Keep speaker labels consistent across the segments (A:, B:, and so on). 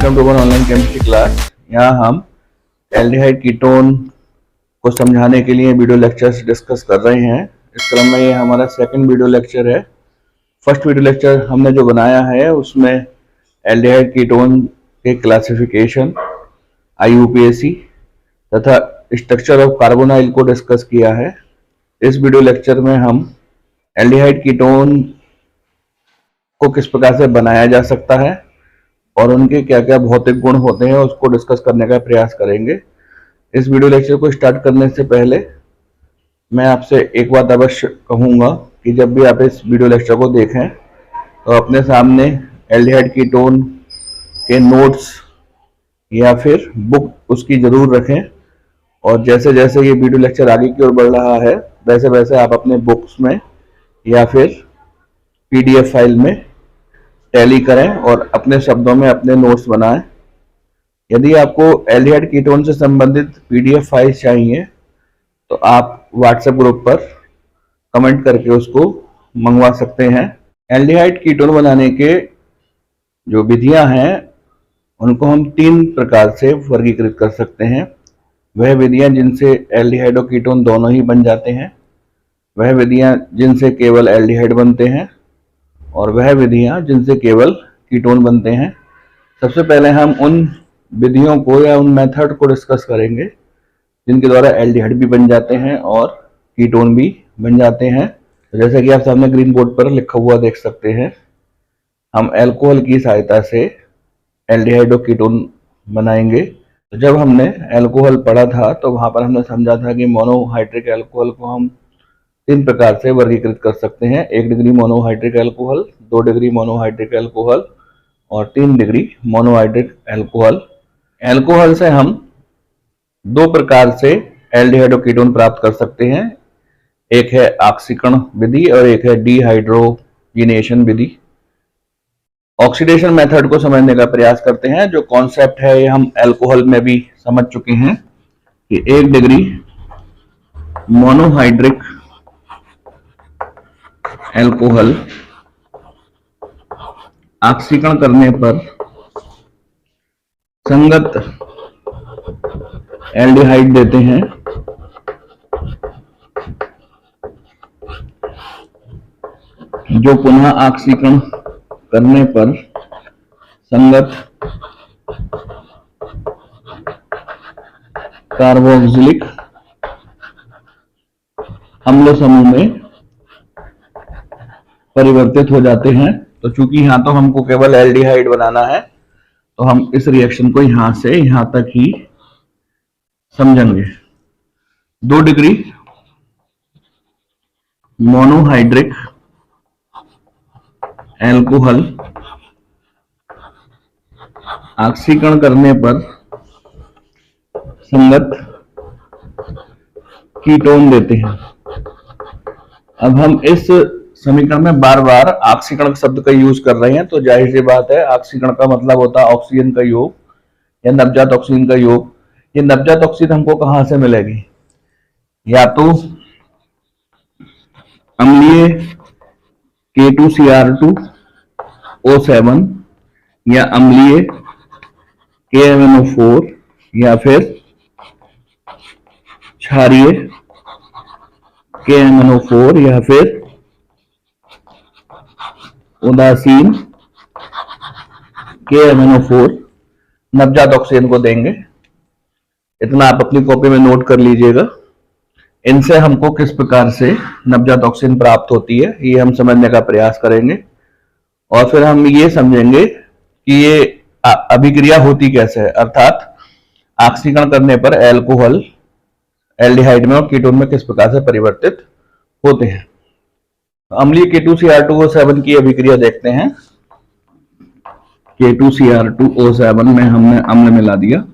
A: Welcome to one online chemistry class. यहाँ हम aldehyde ketone को समझाने के लिए वीडियो लेक्चर्स डिस्कस कर रहे हैं। इस क्रम में ये हमारा सेकंड वीडियो लेक्चर है। फर्स्ट वीडियो लेक्चर हमने जो बनाया है उसमें एल्डिहाइड कीटोन के क्लासिफिकेशन, IUPAC तथा स्ट्रक्चर ऑफ कार्बोनाइल को डिस्कस किया है। इस वीडियो लेक्चर में हम एल्डिहाइड कीटोन को किस प्रकार से बनाया जा सकता है और उनके क्या क्या भौतिक गुण होते हैं उसको डिस्कस करने का प्रयास करेंगे। इस वीडियो लेक्चर को स्टार्ट करने से पहले मैं आपसे एक बात अवश्य कहूँगा कि जब भी आप इस वीडियो लेक्चर को देखें तो अपने सामने एल्डिहाइड कीटोन के नोट्स या फिर बुक उसकी जरूर रखें, और जैसे जैसे ये वीडियो लेक्चर आगे की ओर बढ़ रहा है वैसे वैसे आप अपने बुक्स में या फिर PDF फाइल में टैली करें और अपने शब्दों में अपने नोट्स बनाएं। यदि आपको एल्डिहाइड कीटोन से संबंधित PDF फाइल्स चाहिए तो आप व्हाट्सएप ग्रुप पर कमेंट करके उसको मंगवा सकते हैं। एल्डिहाइड कीटोन बनाने के जो विधियां हैं उनको हम 3 प्रकार से वर्गीकृत कर सकते हैं। वह विधियां जिनसे एल्डिहाइड और कीटोन दोनों ही बन जाते हैं, वह विधियां जिनसे केवल एल्डिहाइड बनते हैं, और वह विधियां जिनसे केवल कीटोन बनते हैं। सबसे पहले हम उन विधियों को या उन मेथड को डिस्कस करेंगे जिनके द्वारा एल्डिहाइड भी बन जाते हैं और कीटोन भी बन जाते हैं। तो जैसे कि आप सामने ग्रीन बोर्ड पर लिखा हुआ देख सकते हैं, हम अल्कोहल की सहायता से एल्डिहाइड और कीटोन बनाएंगे। तो जब हमने अल्कोहल पढ़ा था तो वहां पर हमने समझा था कि मोनोहाइड्रिक अल्कोहल को हम 3 प्रकार से वर्गीकृत कर सकते हैं। 1 degree monohydric alcohol, 2 degree monohydric alcohol और 3 डिग्री मोनोहाइड्रिक अल्कोहल। अल्कोहल से हम 2 प्रकार से एल्डिहाइड और कीटोन प्राप्त कर सकते हैं। एक है ऑक्सीकरण विधि और एक है डिहाइड्रोजिनेशन विधि। ऑक्सीडेशन मेथड को समझने का प्रयास करते हैं। जो कॉन्सेप्ट है ये हम अल्कोहल में भी समझ चुके हैं कि 1 डिग्री मोनोहाइड्रिक अल्कोहल ऑक्सीकरण करने पर संगत एल्डिहाइड देते हैं, जो पुनः ऑक्सीकरण करने पर संगत कार्बोक्सिलिक अम्ल समूह में परिवर्तित हो जाते हैं। तो चूंकि यहां तो हमको केवल एल्डिहाइड बनाना है तो हम इस रिएक्शन को यहां से यहां तक ही समझेंगे। 2 डिग्री मोनोहाइड्रिक अल्कोहल ऑक्सीकरण करने पर संगत कीटोन देते हैं। अब हम इस समीकरण में बार बार ऑक्सीकरण शब्द का यूज कर रहे हैं, तो जाहिर सी बात है ऑक्सीकरण का मतलब होता है ऑक्सीजन का योग या नवजात ऑक्सीजन का योग। ये नवजात ऑक्सीजन हमको कहां से मिलेगी? या तो अम्लीय K2Cr2O7 या अम्लीय KMnO4 या फिर क्षारीय KMnO4 या फिर उदासीन KMnO4 नवजात ऑक्सीजन को देंगे। इतना आप अपनी कॉपी में नोट कर लीजिएगा। इनसे हमको किस प्रकार से नवजात ऑक्सीजन प्राप्त होती है ये हम समझने का प्रयास करेंगे, और फिर हम ये समझेंगे कि ये अभिक्रिया होती कैसे है, अर्थात ऑक्सीकरण करने पर अल्कोहल एल्डिहाइड में और कीटोन में किस प्रकार से परिवर्तित होते हैं। अम्लीय K2Cr2O7 की अभिक्रिया देखते हैं। K2Cr2O7 में हमने अम्ल मिला दिया,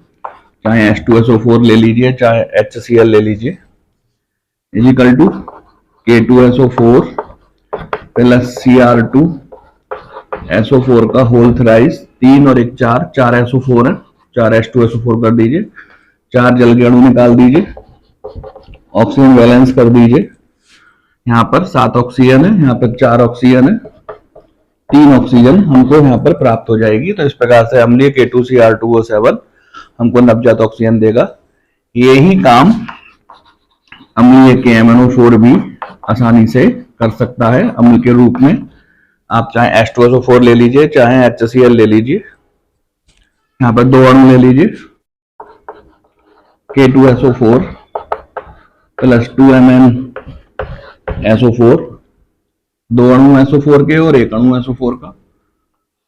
A: चाहे H2SO4 ले लीजिए चाहे HCl ले लीजिए, is equal to K2SO4 plus Cr2SO4 का होल थ्राइस 3 और 1 4 SO4 है, 4 H2SO4 कर दीजिए, 4 जल के अणु निकाल दीजिए, ऑक्सीजन बैलेंस कर दीजिए। यहाँ पर 7 ऑक्सीजन है, यहाँ पर 4 ऑक्सीजन है, 3 ऑक्सीजन हमको यहाँ पर प्राप्त हो जाएगी। तो इस प्रकार से अम्लीय K2Cr2O7 हमको नवजात ऑक्सीजन देगा। यही काम अम्लीय KMnO4 भी आसानी से कर सकता है अम्ल के रूप में। आप चाहे H2SO4 ले लीजिए, चाहे HCl ले लीजिए। यहाँ पर 2 अणु ले लीजिए, K2SO4 प्लस 2MnSO4, 2 अणु SO4 के और 1 अणु SO4 का,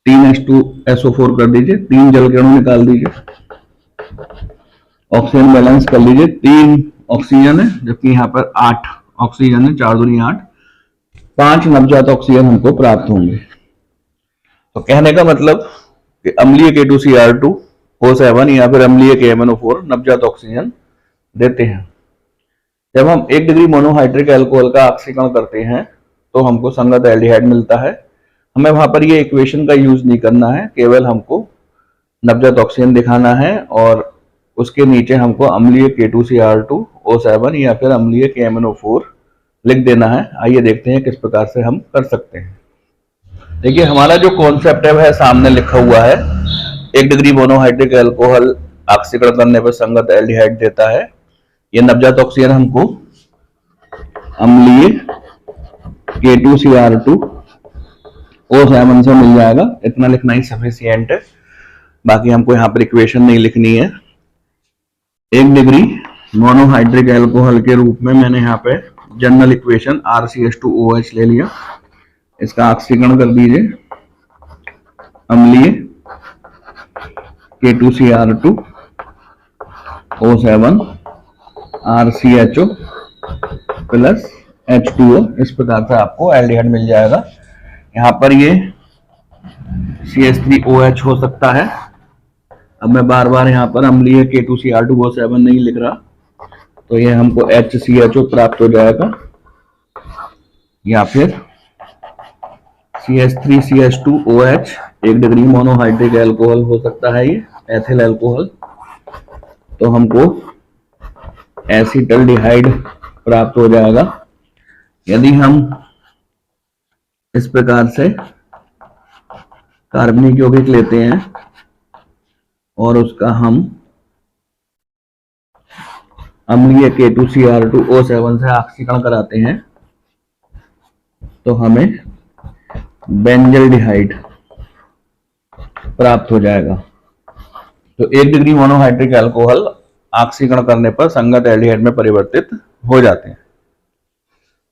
A: 3 H2SO4 कर दीजिए, 3 जल के अणु निकाल दीजिए। ऑक्सीजन बैलेंस कर लीजिए, 3 ऑक्सीजन है जबकि यहाँ पर 8 ऑक्सीजन है, 4 दूनी 8, 5 नवजात ऑक्सीजन हमको प्राप्त होंगे। तो कहने का मतलब कि अम्लीय K2Cr2O7 या फिर अम्लीय KMnO4 नवजात ऑक्सीजन देते हैं। जब हम 1 डिग्री मोनोहाइड्रिक अल्कोहल का ऑक्सीकरण करते हैं तो हमको संगत एल्डिहाइड मिलता है। हमें वहां पर ये इक्वेशन का यूज नहीं करना है, केवल हमको नवजात ऑक्सीजन दिखाना है और उसके नीचे हमको अम्लीय K2Cr2O7 या फिर अम्लीय KMnO4 लिख देना है। आइए देखते हैं किस प्रकार से हम कर सकते हैं। देखिए हमारा जो कॉन्सेप्ट है वह सामने लिखा हुआ है। 1 डिग्री मोनोहाइड्रिक अल्कोहल ऑक्सीकरण करने पर संगत एल्डिहाइड देता है। ये नवजात ऑक्सीजन हमको अम्लीय K2Cr2O7 से मिल जाएगा। इतना लिखना ही सफिशिएंट है, बाकी हमको यहाँ पर इक्वेशन नहीं लिखनी है। 1 डिग्री मोनोहाइड्रिक अल्कोहल के रूप में मैंने यहाँ पे जनरल इक्वेशन RCH2OH ले लिया। इसका ऑक्सीकरण कर दीजिए, अम्लीय K2Cr2O7 RCHO प्लस H2O। इस प्रकार से आपको एल्डिहाइड मिल जाएगा। यहाँ पर ये CH3OH हो सकता है। अब मैं बार बार यहाँ पर अम्लीय K2Cr2O7 नहीं लिख रहा, तो ये हमको HCHO प्राप्त हो जाएगा या फिर CH3CH2OH। 1 डिग्री मोनोहाइड्रिक अल्कोहल हो सकता है ये, एथिल अल्कोहल। तो हमको एसिटल्डिहाइड प्राप्त हो जाएगा। यदि हम इस प्रकार से कार्बनिक यौगिक लेते हैं और उसका हम अम्लीय K2Cr2O7 से ऑक्सीकरण कराते हैं तो हमें बेंजल्डिहाइड प्राप्त हो जाएगा। तो 1 डिग्री मोनोहाइड्रिक अल्कोहल ऑक्सीकरण करने पर संगत एल्डिहाइड में परिवर्तित हो जाते हैं।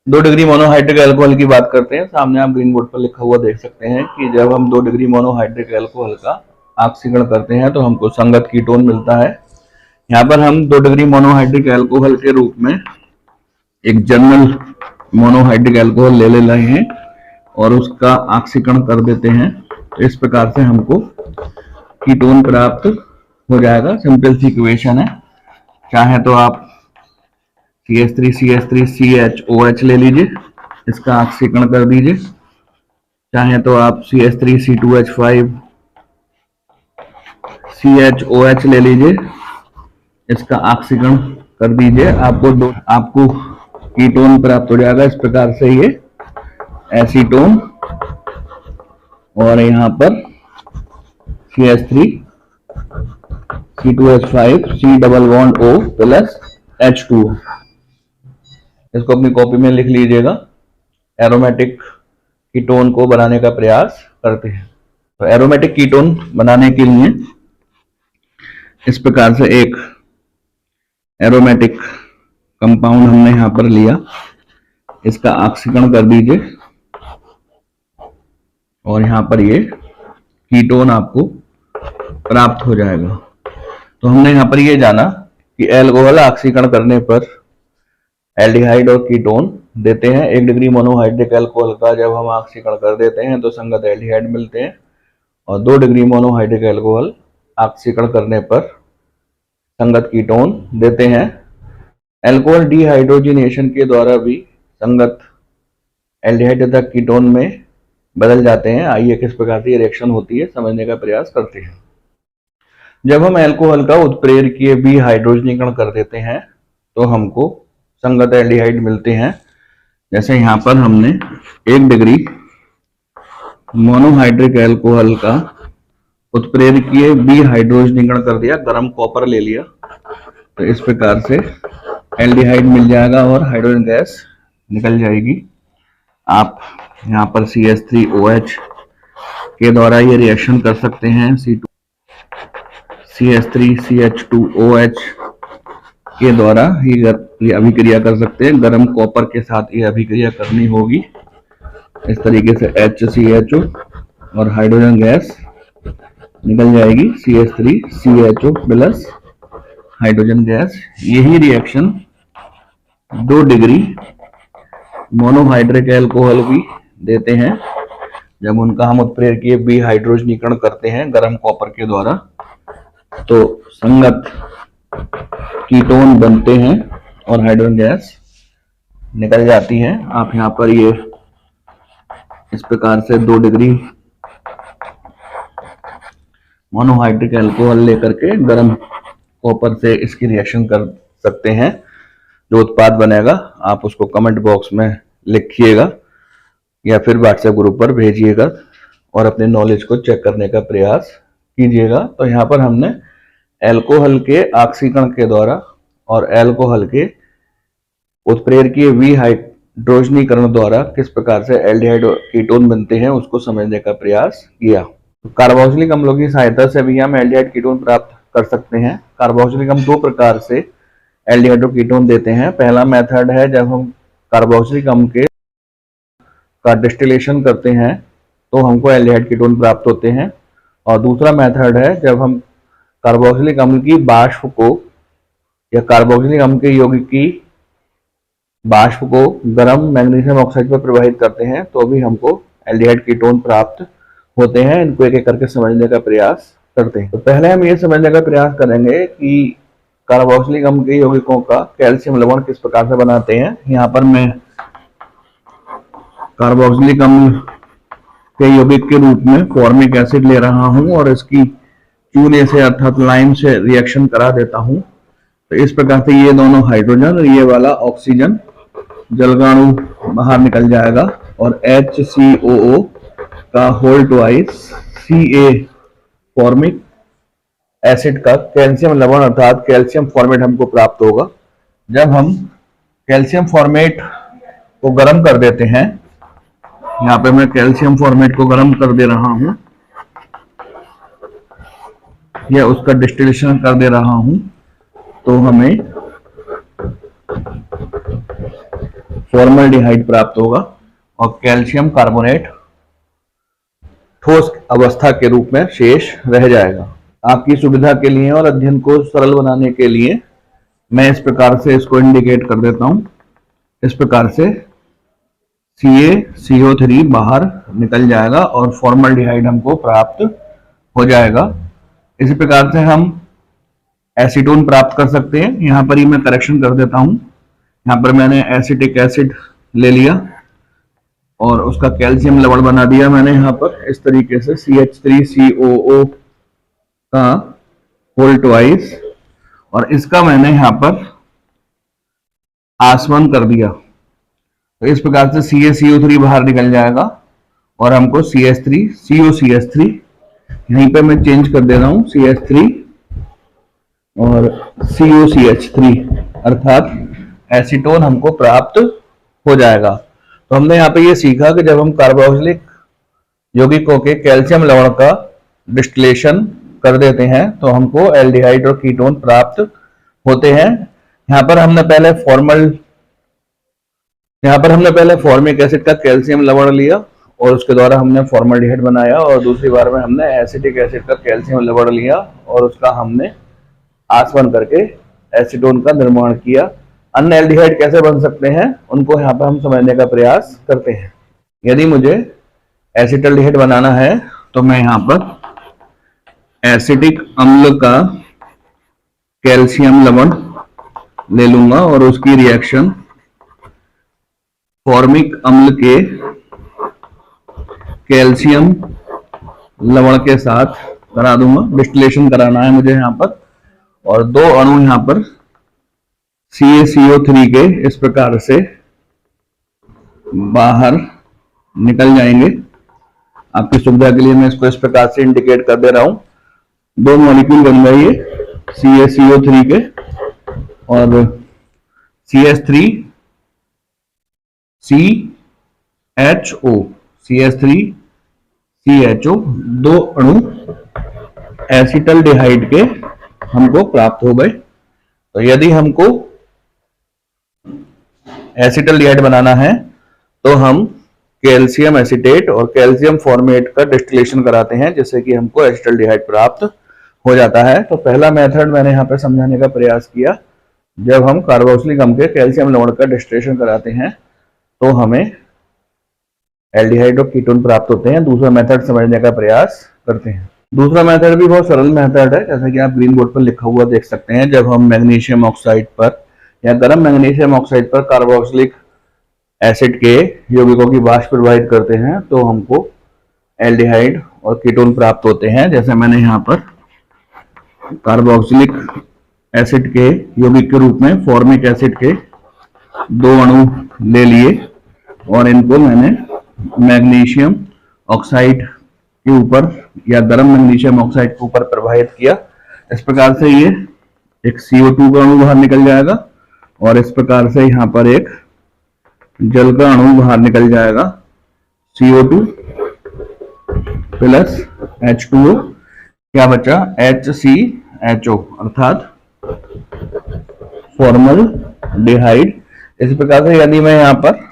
A: 2 डिग्री मोनोहाइड्रिक अल्कोहल की बात करते हैं। सामने आप ग्रीन बोर्ड पर लिखा हुआ देख सकते हैं कि जब हम 2 डिग्री मोनोहाइड्रिक अल्कोहल का ऑक्सीकरण करते हैं तो हमको संगत कीटोन मिलता है। यहाँ पर हम 2 डिग्री मोनोहाइड्रिक अल्कोहल के रूप में एक जनरल मोनोहाइड्रिक अल्कोहल ले रहे हैं और उसका ऑक्सीकरण कर देते हैं। तो इस प्रकार से हमको कीटोन प्राप्त हो जाएगा। सिंपल सी इक्वेशन है। चाहे तो आप CH3CH3CHOH ले लीजिए, इसका ऑक्सीकरण कर दीजिए। चाहे तो आप CH3C2H5 CHOH ले लीजिए, इसका ऑक्सीकरण कर दीजिए। आपको कीटोन प्राप्त हो जाएगा। इस प्रकार से ये एसीटोन और यहाँ पर CH3 C2H5 C double bond O plus H2O। इसको अपनी कॉपी में लिख लीजिएगा। एरोमेटिक कीटोन को बनाने का प्रयास करते हैं। तो एरोमेटिक कीटोन बनाने के लिए इस प्रकार से एक एरोमेटिक कंपाउंड हमने यहां पर लिया, इसका ऑक्सीकरण कर दीजिए और यहां पर ये कीटोन आपको प्राप्त हो जाएगा। तो हमने यहां पर ये जाना कि अल्कोहल ऑक्सीकरण करने पर एल्डिहाइड और कीटोन देते हैं। 1 डिग्री मोनोहाइड्रिक अल्कोहल का जब हम ऑक्सीकरण कर देते हैं तो संगत एल्डिहाइड मिलते हैं और 2 डिग्री मोनोहाइड्रिक अल्कोहल ऑक्सीकरण करने पर संगत कीटोन देते हैं। अल्कोहल डिहाइड्रोजिनेशन के द्वारा भी संगत एल्डिहाइड तथा कीटोन में बदल जाते हैं। आइए किस प्रकार की रिएक्शन होती है समझने का प्रयास करते हैं। जब हम अल्कोहल का उत्प्रेरकीय विहाइड्रोजनीकरण कर देते हैं तो हमको संगत एल्डिहाइड मिलते हैं। जैसे यहाँ पर हमने 1 डिग्री मोनोहाइड्रिक अल्कोहल का उत्प्रेरकीय बी हाइड्रोजनीकरण कर दिया, गर्म कॉपर ले लिया, तो इस प्रकार से एल्डिहाइड मिल जाएगा और हाइड्रोजन गैस निकल जाएगी। आप यहाँ पर CH3OH के द्वारा ये रिएक्शन कर सकते हैं। CH3CH2OH के द्वारा ये अभिक्रिया कर सकते हैं। गर्म कॉपर के साथ ये अभिक्रिया करनी होगी। इस तरीके से HCHO और हाइड्रोजन गैस निकल जाएगी, CH3CHO प्लस हाइड्रोजन गैस। यही रिएक्शन 2 डिग्री मोनोहाइड्रिक अल्कोहल भी देते हैं जब उनका हम उत्प्रेरकीय बी हाइड्रोजनीकरण करते हैं गर्म कॉपर के द्वारा, तो संगत कीटोन बनते हैं और हाइड्रोजन गैस निकल जाती है। आप यहाँ पर ये इस प्रकार से 2 डिग्री मोनोहाइड्रिक अल्कोहल लेकर के गर्म कॉपर से इसकी रिएक्शन कर सकते हैं। जो उत्पाद बनेगा आप उसको कमेंट बॉक्स में लिखिएगा या फिर व्हाट्सएप ग्रुप पर भेजिएगा और अपने नॉलेज को चेक करने का प्रयास कीजिएगा। तो यहाँ पर हमने अल्कोहल के ऑक्सीकरण के द्वारा और अल्कोहल के उत्प्रेरकीय वी हाइड्रोजनीकरण द्वारा किस प्रकार से एल्डिहाइड कीटोन बनते हैं उसको समझने का प्रयास किया। तो कार्बोक्सिलिक अम्लों की सहायता से भी हम एल्डिहाइड कीटोन प्राप्त कर सकते हैं। कार्बोक्सिलिक अम्ल 2 प्रकार से एल्डिहाइड कीटोन देते हैं। पहला मेथड है जब हम कार्बोक्सिलिक अम्ल का डिस्टिलेशन करते हैं तो हमको एल्डिहाइड कीटोन प्राप्त होते हैं, और दूसरा मेथड है जब हम कार्बोक्सिलिक अम्ल की वाष्प को या कार्बोक्सिलिक अम्ल के यौगिक की वाष्प को गर्म मैग्नीशियम ऑक्साइड पर प्रवाहित करते हैं तो भी हमको एल्डिहाइड कीटोन प्राप्त होते हैं। इनको एक एक करके समझने का प्रयास करते हैं। तो पहले हम ये समझने का प्रयास करेंगे कि कार्बोक्सिलिक अम्ल के यौगिकों का कैल्शियम लवण किस प्रकार से बनाते हैं। यहाँ पर मैं कार्बोक्सिलिक अम्ल के यौगिक के रूप में फॉर्मिक एसिड ले रहा हूं और इसकी चूने से अर्थात लाइम से रिएक्शन करा देता हूं। तो इस प्रकार से ये दोनों हाइड्रोजन और ये वाला ऑक्सीजन जलगाणु बाहर निकल जाएगा और HCOO का whole twice Ca formic acid का कैल्शियम लवण अर्थात कैल्शियम फॉर्मेट हमको प्राप्त होगा। जब हम कैल्शियम फॉर्मेट को गर्म कर देते हैं, यहाँ पे मैं कैल्शियम फॉर्मेट को गर्म कर दे रहा हूं या उसका डिस्टिलेशन कर दे रहा हूं, तो हमें फॉर्मल्डिहाइड प्राप्त होगा और कैल्शियम कार्बोनेट ठोस अवस्था के रूप में शेष रह जाएगा। आपकी सुविधा के लिए और अध्ययन को सरल बनाने के लिए मैं इस प्रकार से इसको इंडिकेट कर देता हूं। इस प्रकार से CaCO3 बाहर निकल जाएगा और फॉर्मल्डिहाइड हमको प्राप्त हो जाएगा। इसी प्रकार से हम एसीटोन प्राप्त कर सकते हैं। यहाँ पर ही मैं करेक्शन कर देता हूँ। यहाँ पर मैंने एसिटिक एसिड ले लिया और उसका कैल्शियम लवण बना दिया मैंने यहाँ पर इस तरीके से CH3COO का होल ट्वाइस, और इसका मैंने यहाँ पर आसवन कर दिया। तो इस प्रकार से CaCO3 बाहर निकल जाएगा और हमको CH3COCH3 यहीं पे मैं चेंज कर दे रहा हूं CH3 और COCH3 अर्थात एसीटोन हमको प्राप्त हो जाएगा। तो हमने यहाँ पे ये सीखा कि जब हम कार्बोक्सिलिक यौगिकों के कैल्शियम लवण का डिस्टिलेशन कर देते हैं तो हमको एल्डिहाइड और कीटोन प्राप्त होते हैं। यहाँ पर हमने पहले फॉर्मिक एसिड का कैल्शियम लवण लिया और उसके द्वारा हमने फॉर्मल्डिहाइड बनाया, और दूसरी बार में हमने एसिटिक एसिड का कैल्शियम लवण लिया और उसका हमने आसवन करके एसीटोन का निर्माण किया। अन्य एल्डिहाइड कैसे बन सकते हैं उनको यहाँ पर हम समझने का प्रयास करते हैं। यदि मुझे एसिटल्डिहाइड बनाना है तो मैं यहाँ पर एसिटिक अम्ल का कैल्शियम लवण ले लूंगा और उसकी रिएक्शन फॉर्मिक अम्ल के कैल्शियम लवण के साथ करा दूंगा। डिस्टिलेशन कराना है मुझे यहाँ पर, और 2 अणु यहाँ पर CaCO3 के इस प्रकार से बाहर निकल जाएंगे। आपकी सुविधा के लिए मैं इसको इस प्रकार से इंडिकेट कर दे रहा हूं। दो मॉलिक्यूल बन गए ये CaCO3 के, और CH3CHO दो अणु एसिटल्डिहाइड के हमको प्राप्त हो गए। तो यदि हमको एसिटल्डिहाइड बनाना है तो हम कैल्शियम एसीटेट और कैल्शियम फॉर्मेट का डिस्टिलेशन कराते हैं, जिससे कि हमको एसिटल्डिहाइड प्राप्त हो जाता है। तो पहला मेथड मैंने यहाँ पे समझाने का प्रयास किया, जब हम कार्बोक्सिलिक अम्ल के कैल्शियम लवण का डिस्टिलेशन कराते हैं तो हमें एल्डिहाइड और कीटोन प्राप्त होते हैं। दूसरा मेथड समझने का प्रयास करते हैं। दूसरा मेथड भी बहुत सरल मेथड है, जैसा कि आप ग्रीन बोर्ड पर लिखा हुआ देख सकते हैं। जब हम मैग्नीशियम ऑक्साइड पर या गर्म मैग्नीशियम ऑक्साइड पर कार्बोक्सिलिक एसिड के यौगिकों की वाष्प प्रवाहित करते हैं तो हमको एल्डिहाइड और कीटोन प्राप्त होते हैं। जैसे मैंने यहाँ पर कार्बोक्सिलिक एसिड के यौगिक के रूप में फॉर्मिक एसिड के दो अणु ले लिए और इनको मैंने मैग्नीशियम ऑक्साइड के ऊपर या गर्म मैग्नीशियम ऑक्साइड के ऊपर प्रवाहित किया। इस प्रकार से ये एक CO2 का अणु बाहर निकल जाएगा और इस प्रकार से यहाँ पर एक जल का अणु बाहर निकल जाएगा, CO2 प्लस H2O। क्या बचा? HCHO अर्थात फॉर्मल्डिहाइड। इस प्रकार से यदि मैं यहाँ पर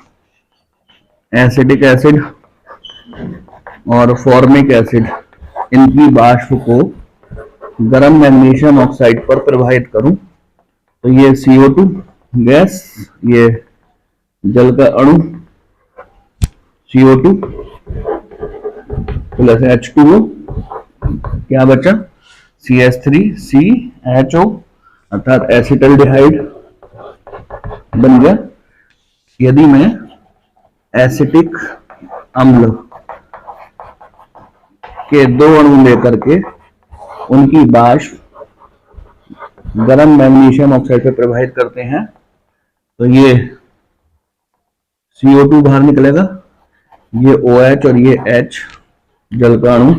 A: एसिटिक एसिड और फॉर्मिक एसिड इनकी वाष्प को गर्म मैग्नीशियम ऑक्साइड पर प्रवाहित करूं तो ये CO2 गैस, ये जल का अणु CO2 प्लस H2O, क्या बचा? CH3CHO अर्थात एसिटल्डिहाइड बन गया। यदि मैं एसिटिक अम्ल के दो अणु लेकर के उनकी वाष्प गर्म मैग्नीशियम ऑक्साइड पर प्रवाहित करते हैं तो ये CO2 बाहर निकलेगा, ये OH और ये H जल का अणु।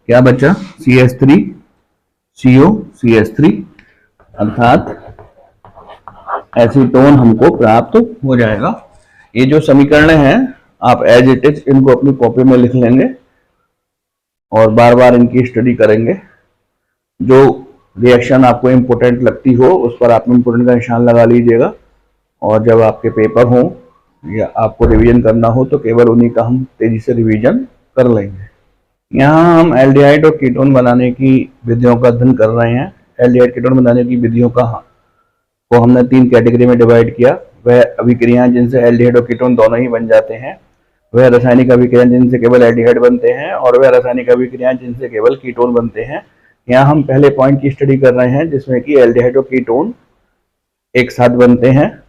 A: क्या बचा? CH3COCH3 अर्थात एसीटोन हमको प्राप्त हो जाएगा। ये जो समीकरण हैं आप एज इट इज इनको अपनी कॉपी में लिख लेंगे और बार बार इनकी स्टडी करेंगे। जो रिएक्शन आपको इम्पोर्टेंट लगती हो उस पर आप इम्पोर्टेंट का निशान लगा लीजिएगा, और जब आपके पेपर हो या आपको रिवीजन करना हो तो केवल उन्हीं का हम तेजी से रिवीजन कर लेंगे। यहाँ हम एल्डिहाइड और कीटोन बनाने की विधियों का अध्ययन कर रहे हैं। एल्डिहाइड कीटोन बनाने की विधियों को हमने 3 कैटेगरी में डिवाइड किया। वह अभिक्रियाएं जिनसे एल्डिहाइड और कीटोन दोनों ही बन जाते हैं, वह रासायनिक अभिक्रियाएं जिनसे केवल एल्डिहाइड बनते हैं, और वह रासायनिक अभिक्रियाएं जिनसे केवल कीटोन बनते हैं। यहाँ हम पहले पॉइंट की स्टडी कर रहे हैं जिसमें कि एल्डिहाइड और कीटोन एक साथ बनते हैं।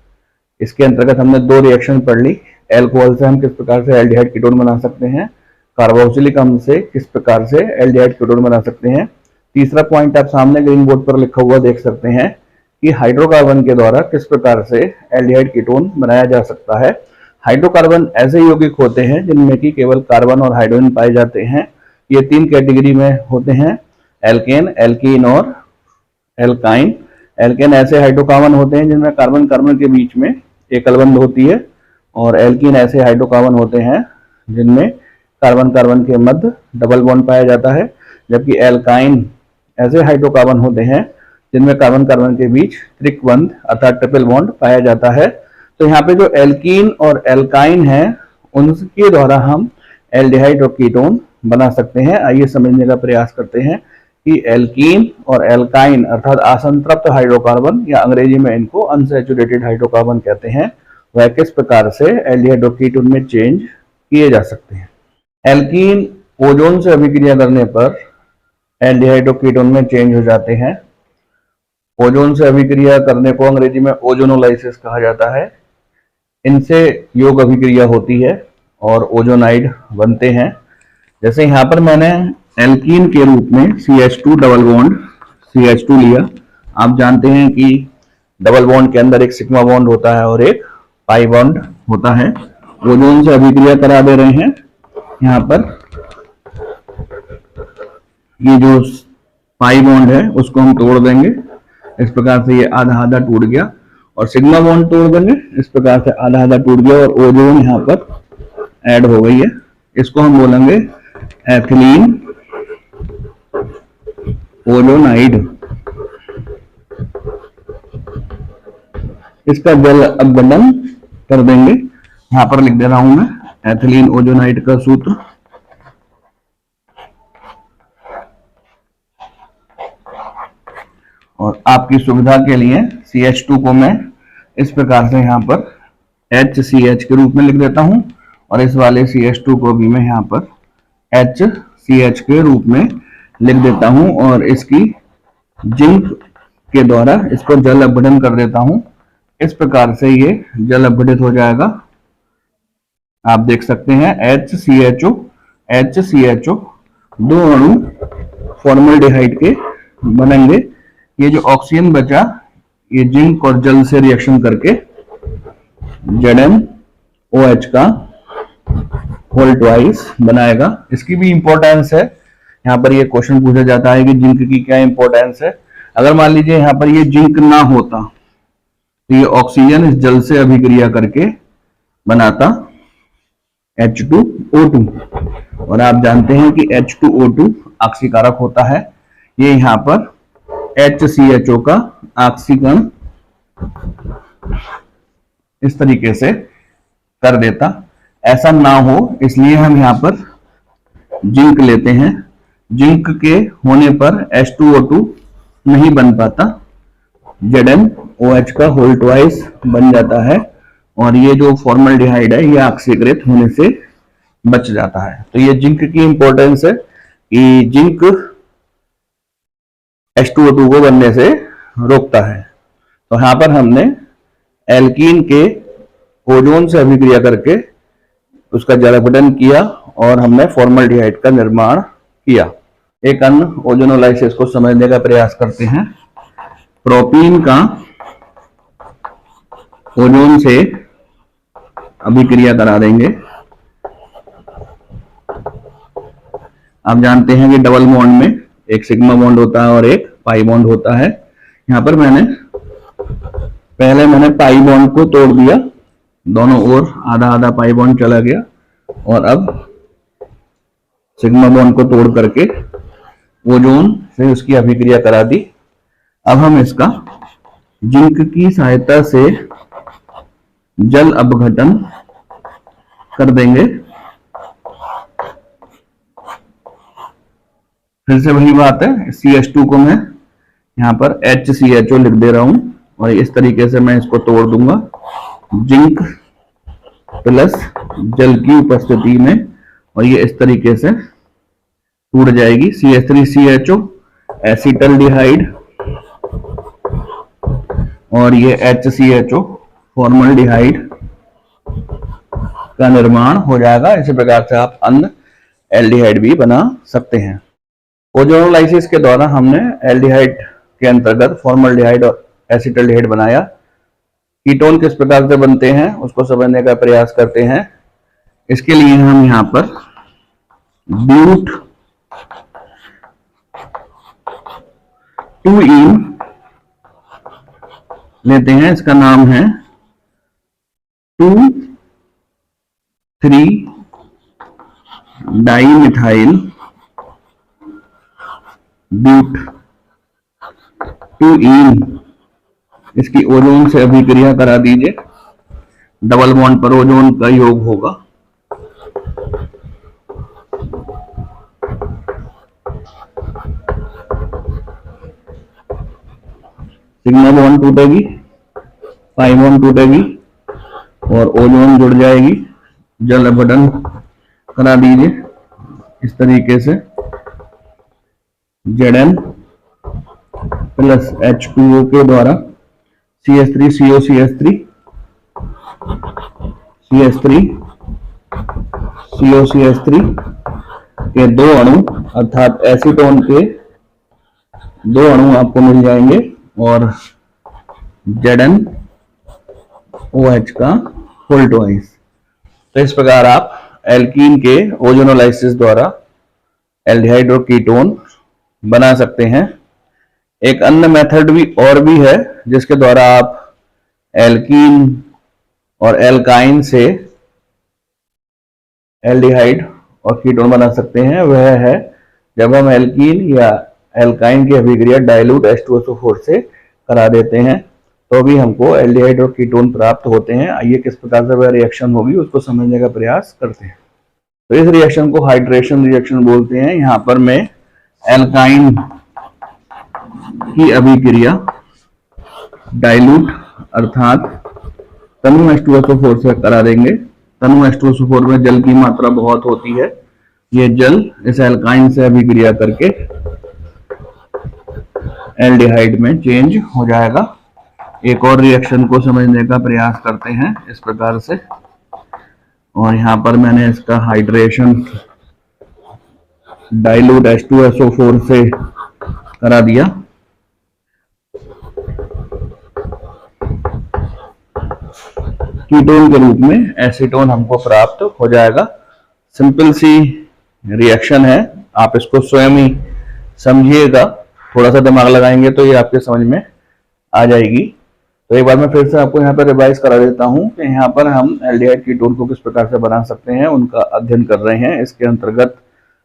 A: इसके अंतर्गत हमने 2 रिएक्शन पढ़ ली। एल्कोहल से हम किस प्रकार से एल्डिहाइड कीटोन बना सकते हैं, कार्बोक्सिलिक अम्ल से किस प्रकार से एल्डिहाइड कीटोन बना सकते हैं। तीसरा पॉइंट आप सामने ग्रीन बोर्ड पर लिखा हुआ देख सकते हैं कि हाइड्रोकार्बन के द्वारा किस प्रकार से एल्डिहाइड कीटोन बनाया जा सकता है। हाइड्रोकार्बन ऐसे यौगिक होते हैं जिनमें कि केवल कार्बन और हाइड्रोजन पाए जाते हैं। ये 3 कैटेगरी में होते हैं, एल्केन, एल्कीन और एल्काइन। एल्केन ऐसे हाइड्रोकार्बन होते हैं जिनमें कार्बन कार्बन के बीच में एकल बंध होती है, और एल्कीन ऐसे हाइड्रोकार्बन होते हैं जिनमें कार्बन कार्बन के मध्य डबल बॉन्ड पाया जाता है। जबकि एल्काइन ऐसे हाइड्रोकार्बन होते हैं जिनमें कार्बन कार्बन के बीच त्रिक बंध अर्थात ट्रिपल बॉन्ड पाया जाता है। तो यहाँ पे जो एल्कीन और एल्काइन है उनके द्वारा हम एल्डिहाइड और कीटोन बना सकते हैं। आइए समझने का प्रयास करते हैं कि एल्कीन और एल्काइन अर्थात असंतृप्त हाइड्रोकार्बन या अंग्रेजी में इनको अनसैचुरेटेड हाइड्रोकार्बन कहते हैं, वह किस प्रकार से एल्डिहाइड और कीटोन में चेंज किए जा सकते हैं। एल्कीन ओजोन से अभिक्रिया करने पर एल्डिहाइड और कीटोन में चेंज हो जाते हैं। ओजोन से अभिक्रिया करने को अंग्रेजी में ओजोनोलाइसिस कहा जाता है। इनसे योग अभिक्रिया होती है और ओजोनाइड बनते हैं। जैसे यहाँ पर मैंने एल्कीन के रूप में CH2 डबल बॉन्ड CH2 लिया। आप जानते हैं कि डबल बॉन्ड के अंदर एक सिग्मा बॉन्ड होता है और एक पाई बॉन्ड होता है, ओजोन से अभिक्रिया करा दे रहे हैं। यहाँ पर ये जो पाई बॉन्ड है उसको हम तोड़ देंगे। इस प्रकार से ये आधा आधा टूट गया, और सिग्मा बॉन्ड तोड़ देंगे। इस प्रकार से आधा आधा टूट गया और ओजोन यहाँ पर ऐड हो गई है। इसको हम बोलेंगे एथिलीन ओजोनाइड। इसका जल अपघटन कर देंगे। यहां पर लिख दे रहा हूं मैं एथिलीन ओजोनाइड का सूत्र। और आपकी सुविधा के लिए CH2 को मैं इस प्रकार से यहाँ पर HCH के रूप में लिख देता हूं, और इस वाले CH2 को भी मैं यहाँ पर HCH के रूप में लिख देता हूं, और इसकी जिंक के द्वारा इसको जल अपघटन कर देता हूं। इस प्रकार से ये जल अपघटित हो जाएगा। आप देख सकते हैं HCHO दो अणु फॉर्मल्डिहाइड के बनेंगे। ये जो ऑक्सीजन बचा ये जिंक और जल से रिएक्शन करके ZnOH का होल ट्वाइस बनाएगा। इसकी भी इंपॉर्टेंस है। यहाँ पर ये क्वेश्चन पूछा जाता है कि जिंक की क्या इंपॉर्टेंस है। अगर मान लीजिए यहाँ पर ये जिंक ना होता तो ये ऑक्सीजन इस जल से अभिक्रिया करके बनाता H2O2, और आप जानते हैं कि H2O2 ऑक्सीकारक होता है। ये यहाँ पर HCHO का ऑक्सीकरण इस तरीके से कर देता। ऐसा ना हो इसलिए हम यहाँ पर जिंक लेते हैं। जिंक के होने पर H2O2 नहीं बन पाता, ZnOH का होल ट्वाइस बन जाता है, और ये जो फॉर्मल्डिहाइड है ये ऑक्सीकृत होने से बच जाता है। तो ये जिंक की इंपॉर्टेंस है कि जिंक H2O2 को बनने से रोकता है। तो यहां पर हमने एल्कीन के ओजोन से अभिक्रिया करके उसका जल अपघटन किया, और हमने फॉर्मल्डिहाइड का निर्माण किया। एक अन्य ओजोनोलाइसिस को समझने का प्रयास करते हैं। प्रोपीन का ओजोन से अभिक्रिया करा देंगे। आप जानते हैं कि डबल बॉन्ड में एक सिग्मा बॉन्ड होता है और एक पाई बॉन्ड होता है। यहां पर पहले मैंने पाई बॉन्ड को तोड़ दिया, दोनों ओर आधा आधा पाई बॉन्ड चला गया, और अब सिग्मा बॉन्ड को तोड़ करके ओजोन से उसकी अभिक्रिया करा दी। अब हम इसका जिंक की सहायता से जल अपघटन कर देंगे। फिर से वही बात है, CH2 को मैं यहाँ पर HCHO लिख दे रहा हूं, और इस तरीके से मैं इसको तोड़ दूंगा। जिंक प्लस जल की उपस्थिति में, और ये इस तरीके से टूट जाएगी। CH3CHO एसिटल्डिहाइड, और ये HCHO फॉर्मल्डिहाइड का निर्माण हो जाएगा। इसी प्रकार से आप अन्य एल्डिहाइड भी बना सकते हैं। ओजोनोलाइसिस के द्वारा हमने एल्डिहाइड के अंतर्गत फॉर्मल्डिहाइड और एसिटल्डिहाइड बनाया। कीटोन किस प्रकार से बनते हैं उसको समझने का प्रयास करते हैं। इसके लिए हम यहाँ पर ब्यूट 2ईन लेते हैं। इसका नाम है 2,3-डाइमिथाइल ब्यूट 2ईन। इसकी ओजोन से अभिक्रिया करा दीजिए। डबल बॉन्ड पर ओजोन का योग होगा। सिग्मा बॉन्ड टूटेगी, पाई बॉन्ड टूटेगी और ओजोन जुड़ जाएगी। जल अपघटन करा दीजिए इस तरीके से। Zn प्लस H2O के द्वारा CH3CO CH3 के दो अणु अर्थात एसीटोन के दो अणु आपको मिल जाएंगे, और ZnOH का होल ट्वाइस। तो इस प्रकार आप एल्कीन के ओजोनोलाइसिस द्वारा एल्डिहाइड और कीटोन बना सकते हैं। एक अन्य मेथड भी और भी है जिसके द्वारा आप एल्कीन और एल्काइन से एल्डिहाइड और कीटोन बना सकते हैं। वह है जब हम एल्कीन या एल्काइन की अभिक्रिया डाइल्यूट H2SO4 से करा देते हैं तो भी हमको एल्डिहाइड और कीटोन प्राप्त होते हैं। आइए किस प्रकार से वह रिएक्शन होगी उसको समझने का प्रयास करते हैं। तो इस रिएक्शन को हाइड्रेशन रिएक्शन बोलते हैं। यहाँ पर मैं एल्काइन की अभिक्रिया डाइल्यूट अर्थात तनु H2SO4 से करा देंगे। तनु H2SO4 में जल की मात्रा बहुत होती है। ये जल इस एल्काइन से अभिक्रिया करके एल्डिहाइड में चेंज हो जाएगा। एक और रिएक्शन को समझने का प्रयास करते हैं इस प्रकार से, और यहाँ पर मैंने इसका हाइड्रेशन डाइल्यूट H2SO4 से करा दिया। कीटोन के रूप में एसीटोन हमको प्राप्त हो जाएगा। सिंपल सी रिएक्शन है, आप इसको स्वयं ही समझिएगा, थोड़ा सा दिमाग लगाएंगे तो ये आपके समझ में आ जाएगी। तो एक बार मैं फिर से आपको यहाँ पर रिवाइज करा देता हूँ कि यहाँ पर हम एल्डिहाइड कीटोन को किस प्रकार से बना सकते हैं, उनका अध्ययन कर रहे हैं। इसके अंतर्गत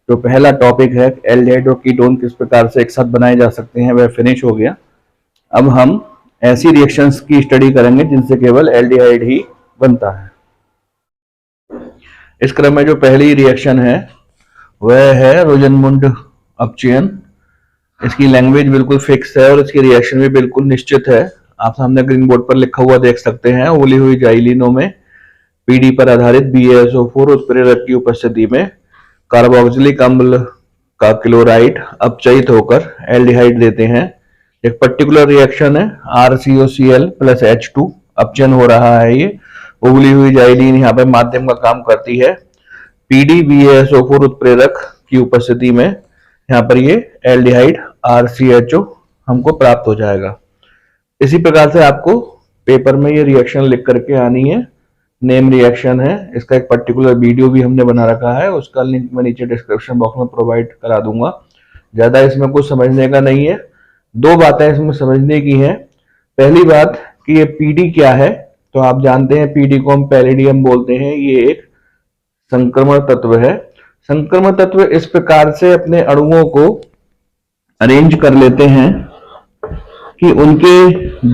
A: जो पहला टॉपिक है एल्डिहाइड और कीटोन किस प्रकार से एक साथ बनाए जा सकते हैं, वह फिनिश हो गया। अब हम ऐसी रिएक्शंस की स्टडी करेंगे जिनसे केवल एल्डिहाइड ही बनता है। इस क्रम में जो पहली रिएक्शन है वह है रोजनमुंड अपचयन। इसकी लैंग्वेज बिल्कुल फिक्स है और इसकी रिएक्शन भी बिल्कुल निश्चित है। आप सामने ग्रीन बोर्ड पर लिखा हुआ देख सकते हैं। उबली हुई जाइलिनों में पीडी पर आधारित BaSO4 उत्प्रेरक की उपस्थिति में कार्बोक्सिलिक अम्ल का क्लोराइड अपचयित होकर एल्डिहाइड देते हैं। एक पर्टिकुलर रिएक्शन है RCOCl + H2 अपचयन हो रहा है। ये उबली हुई जाइलिन यहाँ पे माध्यम का काम करती है। PDBaSO4 उत्प्रेरक की उपस्थिति में यहाँ पर ये एल्डिहाइड RCHO हमको प्राप्त हो जाएगा। इसी प्रकार से आपको पेपर में ये रिएक्शन लिख करके आनी है। नेम रिएक्शन है, इसका एक पर्टिकुलर वीडियो भी हमने बना रखा है, उसका लिंक मैं नीचे डिस्क्रिप्शन बॉक्स में प्रोवाइड करा दूंगा। ज्यादा इसमें कुछ समझने का नहीं है। दो बातें इसमें समझने की है। पहली बात कि ये पीडी क्या है, तो आप जानते हैं पीडी को हम पैलेडियम बोलते हैं। ये एक संक्रमण तत्व है। संक्रमण तत्व इस प्रकार से अपने अणुओं को अरेंज कर लेते हैं कि उनके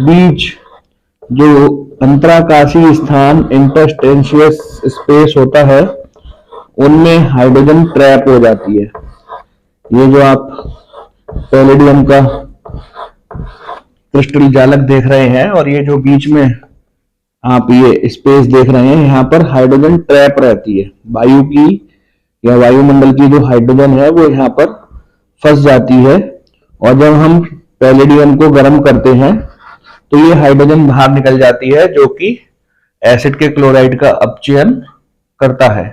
A: बीच जो अंतराकाशीय स्थान इंटरस्टेंशियस स्पेस होता है उनमें हाइड्रोजन ट्रैप हो जाती है। ये जो आप पैलेडियम का क्रिस्टल जालक देख रहे हैं और ये जो बीच में आप ये स्पेस देख रहे हैं, यहाँ पर हाइड्रोजन ट्रैप रहती है। वायु की या वायुमंडल की जो हाइड्रोजन है वो यहाँ पर फंस जाती है, और जब हम पैलेडियम को गर्म करते हैं तो ये हाइड्रोजन बाहर निकल जाती है, जो कि एसिड के क्लोराइड का अपचयन करता है।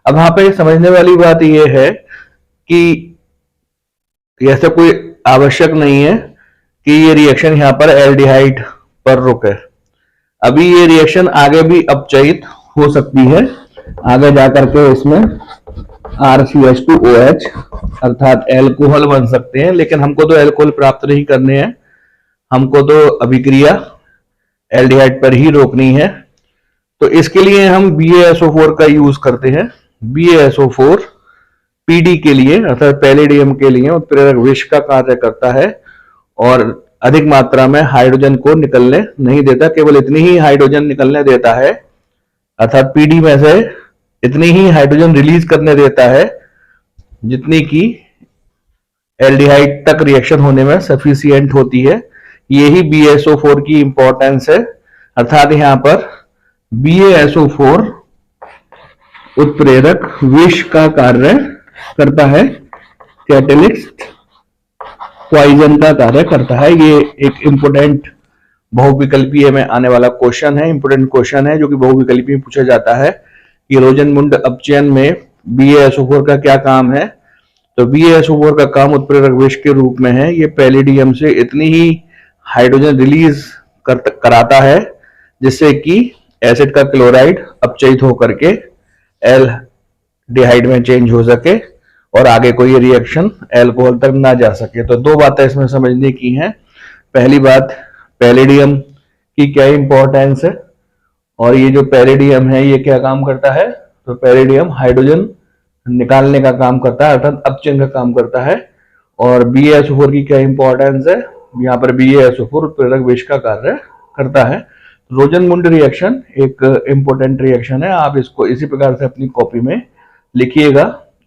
A: अब यहाँ पे समझने वाली बात ये है कि ऐसा कोई आवश्यक नहीं है कि ये रिएक्शन यहाँ पर एल्डिहाइड पर रुके। अभी ये रिएक्शन आगे भी अपचयित हो सकती है। आगे जाकर के इसमें RCH2OH अर्थात एल्कोहल बन सकते हैं, लेकिन हमको तो एल्कोहल प्राप्त नहीं करने हैं, हमको तो अभिक्रिया एल्डिहाइड पर ही रोकनी है। तो इसके लिए हम BaSO4 का यूज करते हैं। BaSO4 पीडी के लिए अर्थात पैलेडियम के लिए उत्प्रेरक विष का कार्य करता है और अधिक मात्रा में हाइड्रोजन को निकलने नहीं देता। केवल इतनी ही हाइड्रोजन निकलने देता है, अर्थात पीडी में से इतनी ही हाइड्रोजन रिलीज करने देता है जितनी की एल्डिहाइड तक रिएक्शन होने में सफिशिएंट होती है। यही BaSO4 की इंपॉर्टेंस है। अर्थात यहाँ पर BaSO4 उत्प्रेरक विष का कार्य करता है, कैटलिस्ट पॉइजन का कार्य करता है। ये एक इंपोर्टेंट बहुविकल्पीय में आने वाला क्वेश्चन है, इंपोर्टेंट क्वेश्चन है जो कि बहुविकल्पीय पूछा जाता है कि रोजनमुंड अपचयन में BaSO4 का क्या काम है। तो BaSO4 का काम उत्प्रेरक विष के रूप में है। ये पैलेडियम से इतनी ही हाइड्रोजन रिलीज कराता है जिससे कि एसिड का क्लोराइड अपचयित होकर के एल्डिहाइड में चेंज हो सके और आगे कोई रिएक्शन एल्कोहल तक ना जा सके। तो दो बातें इसमें समझने की हैं। पहली बात, पैलेडियम की क्या इंपॉर्टेंस है, और ये जो पैलेडियम है ये क्या काम करता है। तो पैलेडियम हाइड्रोजन निकालने का काम करता है, अर्थात अपचयन का काम करता है। और BaSO4 की क्या इंपॉर्टेंस है, यहाँ पर BaSO4 उत्प्रेरक विष का कार्य करता है। रोजनमुंड रिएक्शन एक इंपॉर्टेंट रिएक्शन है, आप इसको इसी प्रकार से अपनी कॉपी में लिखिएगा।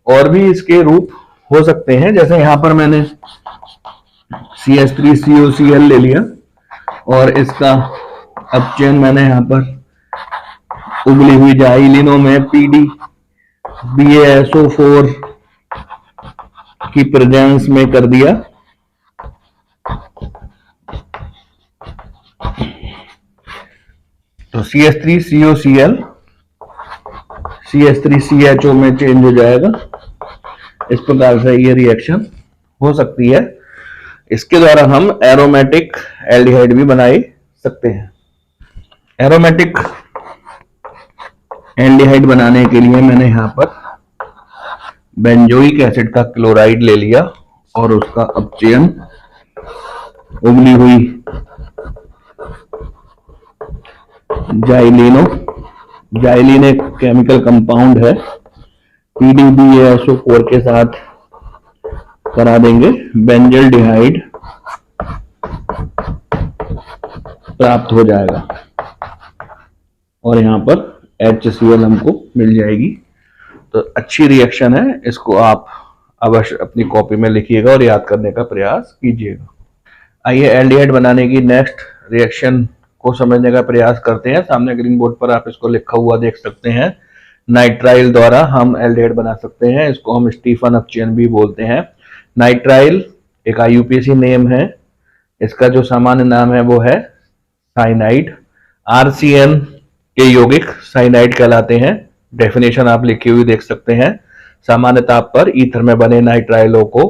A: और भी इसके रूप हो सकते हैं, जैसे यहाँ पर मैंने CH3COCl ले लिया और इसका अपचयन मैंने यहाँ पर उबली हुई जाइलिनो में BaSO4 की प्रेजेंस में कर दिया। तो CH3COCl CH3CHO में चेंज हो जाएगा। इस प्रकार से ये रिएक्शन हो सकती है। इसके द्वारा हम एरोमेटिक एल्डिहाइड भी बना सकते हैं। एरोमेटिक एल्डिहाइड बनाने के लिए मैंने यहाँ पर बेंजोइक एसिड का क्लोराइड ले लिया और उसका अपचयन उबली हुई जाइलिन एक केमिकल कंपाउंड है, PDBaSO4 के साथ करा देंगे। बेंजल्डिहाइड प्राप्त हो जाएगा और यहाँ पर HCl हमको मिल जाएगी। तो अच्छी रिएक्शन है, इसको आप अवश्य अपनी कॉपी में लिखिएगा और याद करने का प्रयास कीजिएगा। आइए एल्डिहाइड बनाने की नेक्स्ट रिएक्शन को समझने का प्रयास करते हैं। सामने ग्रीन बोर्ड पर आप इसको लिखा हुआ देख सकते हैं। नाइट्राइल द्वारा हम एल्डिहाइड बना सकते हैं, इसको हम स्टीफन अपचयन भी बोलते हैं। नाइट्राइल एक IUPAC नेम है, इसका जो सामान्य नाम है वो है साइनाइड। RCN के यौगिक साइनाइड कहलाते हैं। डेफिनेशन आप लिखी हुई देख सकते हैं। सामान्य ताप पर ईथर में बने नाइट्राइलों को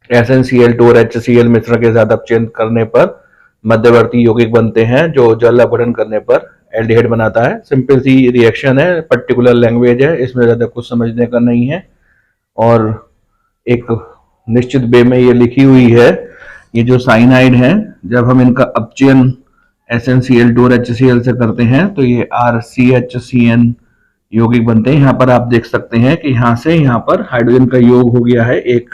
A: SnCl2 और HCl मिश्रण के साथ अपचयन करने पर मध्यवर्ती यौगिक बनते हैं, जो जल अपघटन करने पर एल्डिहाइड बनाता है। सिंपल सी रिएक्शन है, पर्टिकुलर लैंग्वेज है, इसमें ज्यादा कुछ समझने का नहीं है और एक निश्चित वे में ये लिखी हुई है। ये जो साइनाइड है, जब हम इनका अपचयन SnCl2 और HCl से करते हैं तो ये RCHCN यौगिक बनते हैं। यहाँ पर आप देख सकते हैं कि यहाँ से यहाँ पर हाइड्रोजन का योग हो गया है, एक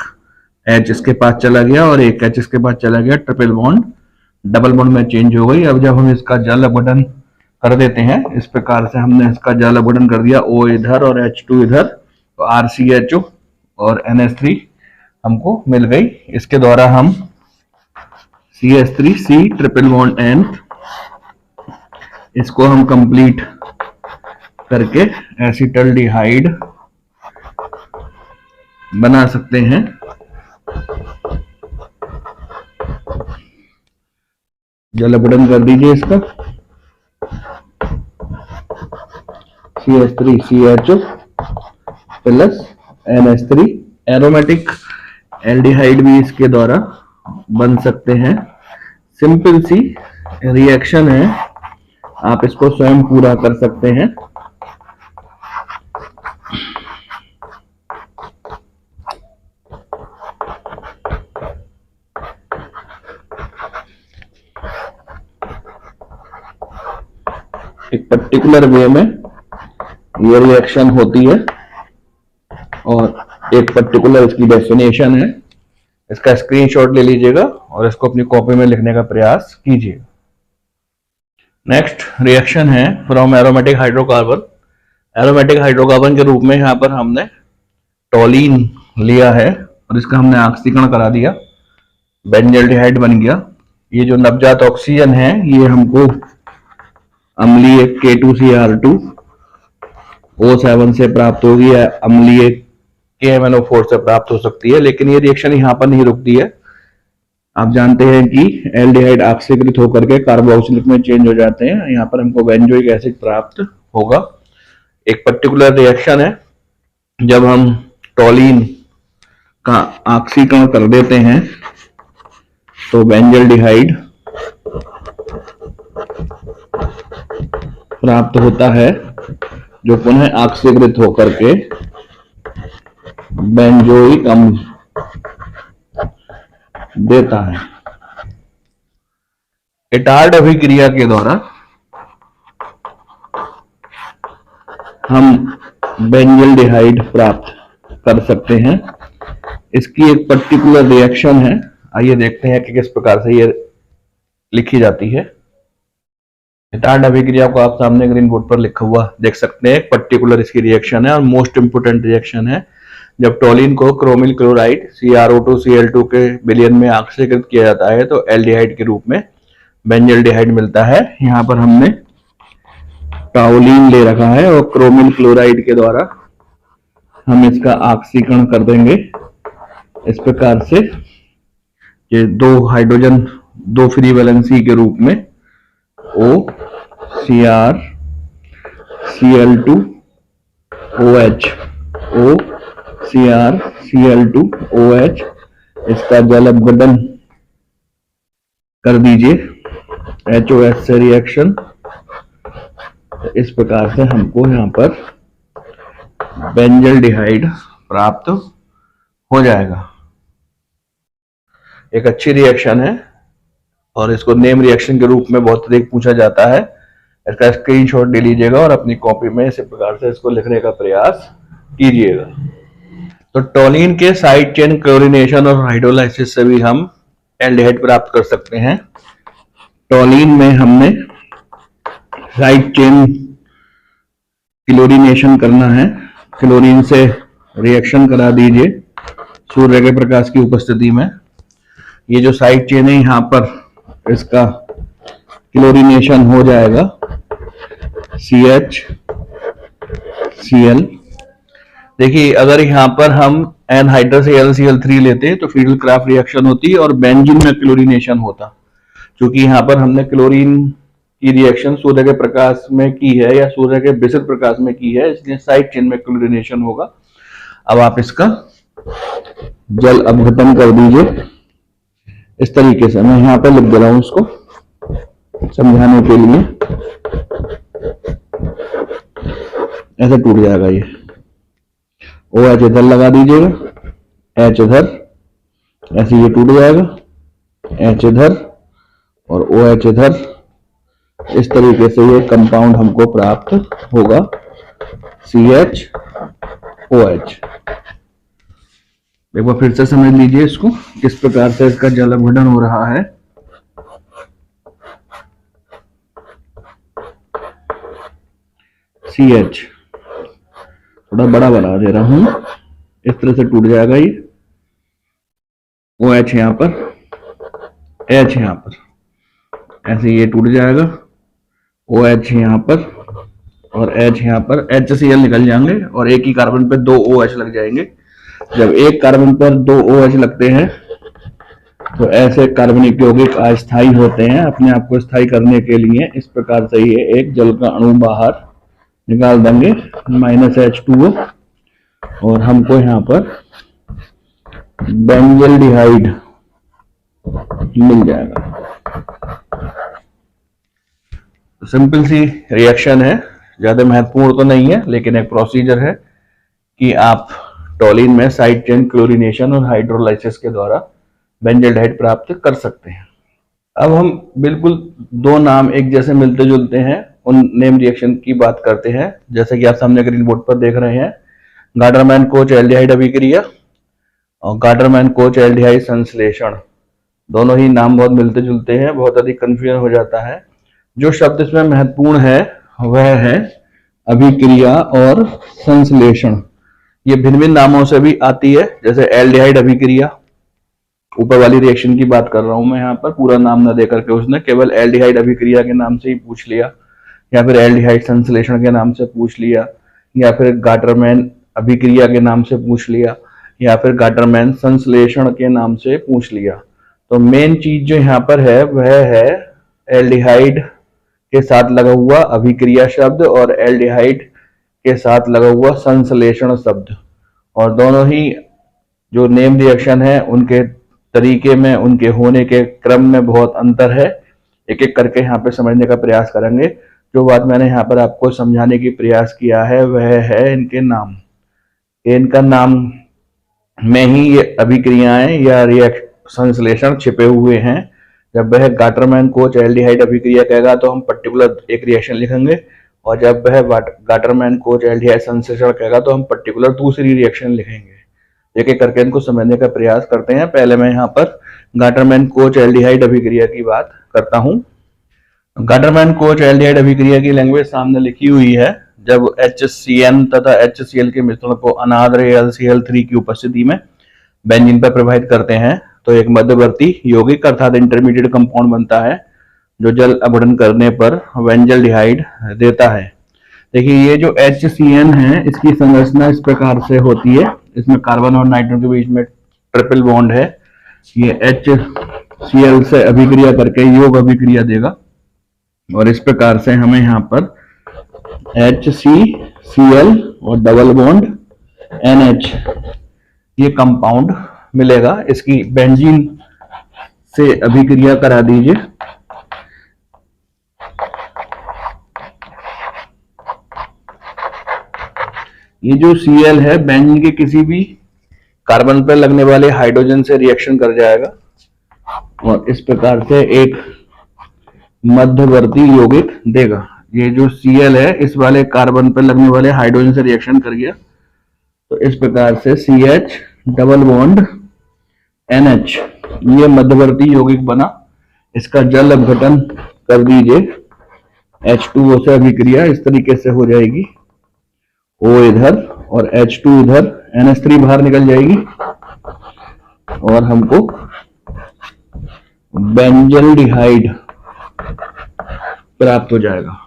A: H इसके पास चला गया और एक H इसके पास चला गया, ट्रिपल बॉन्ड डबल बॉन्ड में चेंज हो गई। अब जब हम इसका जल अपघटन कर देते हैं, इस प्रकार से हमने इसका जल अपघटन कर दिया, O इधर और H2 इधर, तो RCHO और NH3 हमको मिल गई। इसके द्वारा हम CH3C ट्रिपल बॉन्ड N इसको हम कंप्लीट करके एसिटल्डिहाइड बना सकते हैं। जल अपघटन कर दीजिए इसका, CH3CHO plus NH3। Aromatic aldehyde भी इसके द्वारा बन सकते हैं। सिंपल सी रिएक्शन है, आप इसको स्वयं पूरा कर सकते हैं। एक पर्टिकुलर वे में ये रिएक्शन होती है और एक पर्टिकुलर इसकी डेफिनेशन है। इसका स्क्रीनशॉट ले लीजिएगा और इसको अपनी कॉपी में लिखने का प्रयास कीजिएगा। नेक्स्ट रिएक्शन है from aromatic hydrocarbon. Aromatic hydrocarbon के रूप में यहाँ पर हमने टोलीन लिया है और इसका हमने ऑक्सीकरण करा दिया, बेंजल्डिहाइड बन गया। ये जो नवजात ऑक्सीजन है ये हमको अम्लीय K2Cr2 O7 से प्राप्त होगी या अम्लीय KMnO4 से प्राप्त हो सकती है, लेकिन ये रिएक्शन यहाँ पर नहीं रुकती है। आप जानते हैं कि एल्डिहाइड ऑक्सीकृत होकर के कार्बोक्सिलिक में चेंज हो जाते हैं। यहाँ पर हमको बेंजोइक एसिड प्राप्त होगा। एक पर्टिकुलर रिएक्शन है, जब हम टोलीन का ऑक्सीकरण कर देते हैं तो बेंजल्डिहाइड प्राप्त होता है जो पुनः ऑक्सीकृत होकर के बेंजोइक अम्ल देता है। इटार्ड अभिक्रिया के द्वारा हम बेंजल्डिहाइड प्राप्त कर सकते हैं। इसकी एक पर्टिकुलर रिएक्शन है, आइए देखते हैं कि किस प्रकार से ये लिखी जाती है। इटार्ड अभिक्रिया को आप सामने ग्रीन बोर्ड पर लिखा हुआ देख सकते हैं। पर्टिकुलर इसकी रिएक्शन है और मोस्ट इंपोर्टेंट रिएक्शन है। जब टोलिन को क्रोमिल क्लोराइड CrO2Cl2 के विलयन में ऑक्सीकृत किया जाता है तो एल्डिहाइड के रूप में बेंजल्डिहाइड मिलता है। यहाँ पर हमने टोलिन ले रखा है और क्रोमिल क्लोराइड के द्वारा हम इसका ऑक्सीकरण कर देंगे। इस प्रकार से ये दो हाइड्रोजन, दो फ्री वैलेंसी के रूप में OCrCl2OH OCrCl2OH इसका जल अपघटन कर दीजिए HOH से रिएक्शन। इस प्रकार से हमको यहाँ पर बेंजल्डिहाइड प्राप्त हो जाएगा। एक अच्छी रिएक्शन है और इसको नेम रिएक्शन के रूप में बहुत अधिक पूछा जाता है। इसका स्क्रीनशॉट ले लीजिएगा और अपनी कॉपी में इसी प्रकार से इसको लिखने का प्रयास कीजिएगा। तो टोलिन के साइड चेन क्लोरीनेशन और हाइड्रोलाइसिस से भी हम एल्डिहाइड प्राप्त कर सकते हैं। टोलिन में हमने साइड चेन क्लोरीनेशन करना है। क्लोरीन से रिएक्शन करा दीजिए सूर्य के प्रकाश की उपस्थिति में। ये जो साइड चेन है यहाँ पर इसका क्लोरीनेशन हो जाएगा CHCl। देखिए अगर यहाँ पर हम एनहाइड्रस AlCl3 लेते तो फील्ड क्राफ्ट रिएक्शन होती और बेंजीन में क्लोरीनेशन होता। क्योंकि यहाँ पर हमने क्लोरीन की रिएक्शन सूर्य के प्रकाश में की है या सूर्य के विशिष्ट प्रकाश में की है, इसलिए साइड चेन में क्लोरीनेशन होगा। अब आप इसका जल अपघटन कर दीजिए इस तरीके से। मैं यहाँ पर लिख दे रहा हूं उसको समझाने के लिए। ऐसे टूट जाएगा ये। OH इधर लगा दीजिएगा, H इधर, ऐसे ये टूट जाएगा, H इधर और OH इधर। इस तरीके से ये कंपाउंड हमको प्राप्त होगा CHOH। एक बार फिर से समझ लीजिए इसको किस प्रकार से इसका जल अपघटन हो रहा है। CH थोड़ा बड़ा बना दे रहा हूं, इस तरह से टूट जाएगा ये। OH यहां पर, H यहां पर, ऐसे ये टूट जाएगा। OH यहां पर और H यहां पर, HCl निकल जाएंगे और एक ही कार्बन पे दो OH लग जाएंगे। जब एक कार्बन पर दो OH लगते हैं तो ऐसे कार्बनिक यौगिक अस्थायी होते हैं। अपने आप को स्थायी करने के लिए इस प्रकार से ये एक जल का अणु बाहर निकाल देंगे -H2O और हमको यहाँ पर बेंजल्डिहाइड मिल जाएगा। सिंपल सी रिएक्शन है, ज्यादा महत्वपूर्ण तो नहीं है, लेकिन एक प्रोसीजर है कि आप टोलिन में साइड चेन क्लोरीनेशन और हाइड्रोलाइसिस के द्वारा बेंजल्डिहाइड प्राप्त कर सकते हैं। अब हम बिल्कुल दो नाम एक जैसे मिलते जुलते हैं उन नेम रिएक्शन की बात करते हैं। जैसे कि आप सामने ग्रीन बोर्ड पर देख रहे हैं, गार्डरमैन कोच एल्डिहाइड अभिक्रिया और गार्डरमैन कोच एल्डिहाइड संश्लेषण। दोनों ही नाम बहुत मिलते जुलते हैं, बहुत अधिक कंफ्यूजन हो जाता है। जो शब्द इसमें महत्वपूर्ण है वह है अभिक्रिया और संश्लेषण। ये भिन्न भिन्न नामों से भी आती है, जैसे एल्डिहाइड अभिक्रिया, ऊपर वाली रिएक्शन की बात कर रहा हूं मैं यहाँ पर, पूरा नाम न देकर के उसने केवल एल्डिहाइड अभिक्रिया के नाम से ही पूछ लिया, या फिर एल्डिहाइड संश्लेषण के नाम से पूछ लिया, या फिर गार्डरमैन अभिक्रिया के नाम से पूछ लिया, या फिर गार्डरमैन संश्लेषण के नाम से पूछ लिया। तो मेन चीज जो यहाँ पर है वह है एल्डिहाइड के साथ लगा हुआ अभिक्रिया शब्द और एल्डिहाइड के साथ लगा हुआ संश्लेषण शब्द। और दोनों ही जो नेम रिएक्शन है उनके तरीके में, उनके होने के क्रम में बहुत अंतर है। एक एक करके यहाँ पे समझने का प्रयास करेंगे। जो बात मैंने यहाँ पर आपको समझाने की प्रयास किया है वह है इनके नाम। इनका नाम में ही ये अभिक्रियाएं या संश्लेषण छिपे हुए हैं। जब वह गाटरमैन कोच एल्डिहाइड अभिक्रिया कहेगा तो हम पर्टिकुलर एक रिएक्शन लिखेंगे, और जब वह गाटरमैन कोच एल्डिहाइड संश्लेषण कहेगा तो हम पर्टिकुलर दूसरी रिएक्शन लिखेंगे। एक एक करके इनको समझने का प्रयास करते हैं। पहले मैं यहाँ पर गाटरमैन कोच एल्डिहाइड अभिक्रिया की बात करता हूँ। गाटरमैन कोच एल्डिहाइड अभिक्रिया की लैंग्वेज सामने लिखी हुई है। जब HCN तथा HCl के मिश्रण को अनाद्र AlCl3 की उपस्थिति में बेंजीन पर प्रभावित करते हैं तो एक मध्यवर्ती यौगिक अर्थात इंटरमीडिएट कंपाउंड बनता है जो जल अपघटन करने पर वेंजल्डिहाइड देता है। देखिए ये जो HCN है इसकी संरचना इस प्रकार से होती है। इसमें कार्बन और नाइट्रोजन के बीच में ट्रिपल बॉन्ड है। ये HCl से अभिक्रिया करके योग अभिक्रिया देगा और इस प्रकार से हमें यहाँ पर HCCl और डबल बॉन्ड NH ये कंपाउंड मिलेगा। इसकी बेंजीन से अभिक्रिया करा दीजिए। ये जो Cl है बेंजीन के किसी भी कार्बन पर लगने वाले हाइड्रोजन से रिएक्शन कर जाएगा और इस प्रकार से एक मध्यवर्ती यौगिक देगा। ये जो Cl है इस वाले कार्बन पर लगने वाले हाइड्रोजन से रिएक्शन कर गया तो इस प्रकार से CH डबल बॉन्ड NH ये मध्यवर्ती यौगिक बना। इसका जल अपघटन कर दीजिए H2O से अभिक्रिया इस तरीके से हो जाएगी। O इधर और H2 इधर, NH3 बाहर निकल जाएगी और हमको बेंजल्डिहाइड प्राप्त हो जाएगा।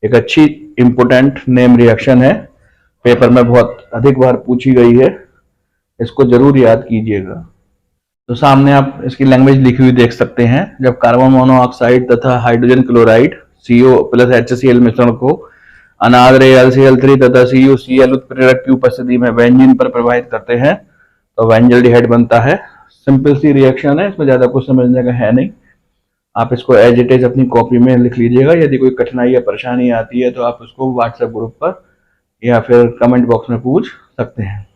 A: एक अच्छी इंपोर्टेंट नेम रिएक्शन है, पेपर में बहुत अधिक बार पूछी गई है, इसको जरूर याद कीजिएगा। तो सामने आप इसकी लैंग्वेज लिखी हुई देख सकते हैं। जब कार्बन मोनोऑक्साइड तथा hydrogen chloride CO plus HCl मिश्रण को अनाद्र AlCl3 तथा CuCl उत्प्रेरक की उपस्थिति में बेंजीन पर प्रभावित करते हैं तो वेंजल्डिहाइड बनता है। सिंपल सी रिएक्शन है, इसमें ज्यादा कुछ समझने का है नहीं। आप इसको एज इट इज अपनी कॉपी में लिख लीजिएगा। यदि कोई कठिनाई या परेशानी आती है तो आप उसको व्हाट्सएप ग्रुप पर या फिर कमेंट बॉक्स में पूछ सकते हैं।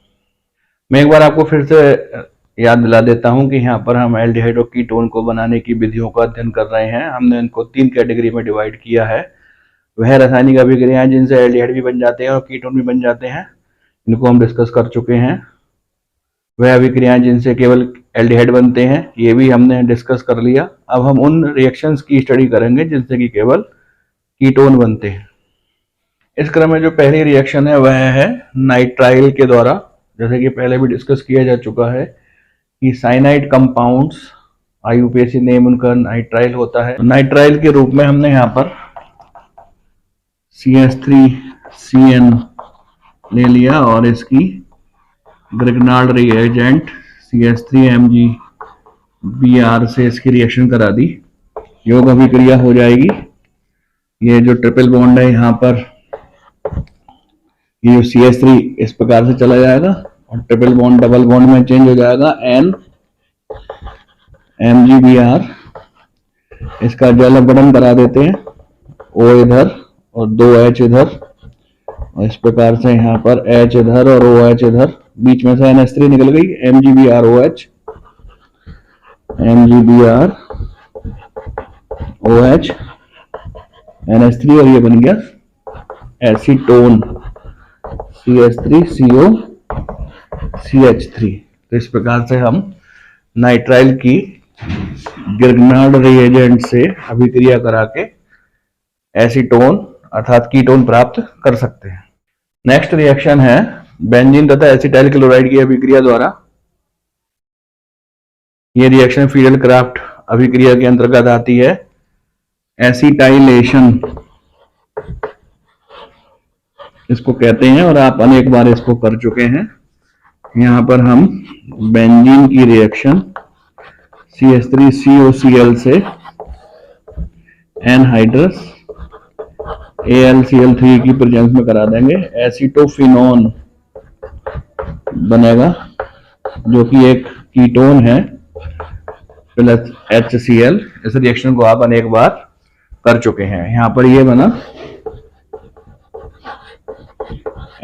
A: मैं एक बार आपको फिर से याद दिला देता हूं कि यहाँ पर हम एल्डिहाइड और कीटोन को बनाने की विधियों का अध्ययन कर रहे हैं। हमने इनको 3 कैटेगरी में डिवाइड किया है। वह रासायनिक अभिक्रियाएं जिनसे एल्डिहाइड भी बन जाते हैं और कीटोन भी बन जाते हैं, इनको हम डिस्कस कर चुके हैं। वह अभिक्रियाएं जिनसे केवल एल्डिहाइड बनते हैं, ये भी हमने डिस्कस कर लिया। अब हम उन रिएक्शंस की स्टडी करेंगे जिनसे कि केवल कीटोन बनते हैं। इस क्रम में जो पहली रिएक्शन है वह है नाइट्राइल के द्वारा। जैसे कि पहले भी डिस्कस किया जा चुका है कि साइनाइड कंपाउंड्स, IUPAC नेम उनका नाइट्राइल होता है। नाइट्राइल के रूप में हमने यहाँ पर CH3CN ले लिया और इसकी ग्रिग्नार्ड रिएजेंट CH3MgBr से इसकी रिएक्शन करा दी। योग अभिक्रिया हो जाएगी। ये जो ट्रिपल बॉन्ड है यहाँ पर, ये CH3 इस प्रकार से चला जाएगा और ट्रिपल बॉन्ड डबल बॉन्ड में चेंज हो जाएगा NMgBr। इसका जल अपघटन करा देते हैं, O इधर और 2H इधर, और इस प्रकार से यहाँ पर H इधर और OH इधर, बीच में से NH3 निकल गई, MgBrOH, MgBr OH NH3 और ये बन गया एसीटोन CH3CO CH3। तो इस प्रकार से हम नाइट्राइल की ग्रिग्नार्ड रिएजेंट से अभिक्रिया करा के एसीटोन अर्थात कीटोन प्राप्त कर सकते हैं। नेक्स्ट रिएक्शन है बेंजीन तथा एसिटाइल क्लोराइड की अभिक्रिया द्वारा। ये रिएक्शन फीडल क्राफ्ट अभिक्रिया के अंतर्गत आती है। एसिटाइलेशन इसको कहते हैं और आप अनेक बार इसको कर चुके हैं। यहाँ पर हम बेंजीन की रिएक्शन CH3COCl से एनहाइड्रस AlCl3 की प्रेजेंस में करा देंगे। एसिटोफिनोन बनेगा जो कि एक कीटोन है प्लस HCl। इस रिएक्शन को आप अनेक बार कर चुके हैं। यहाँ पर ये बना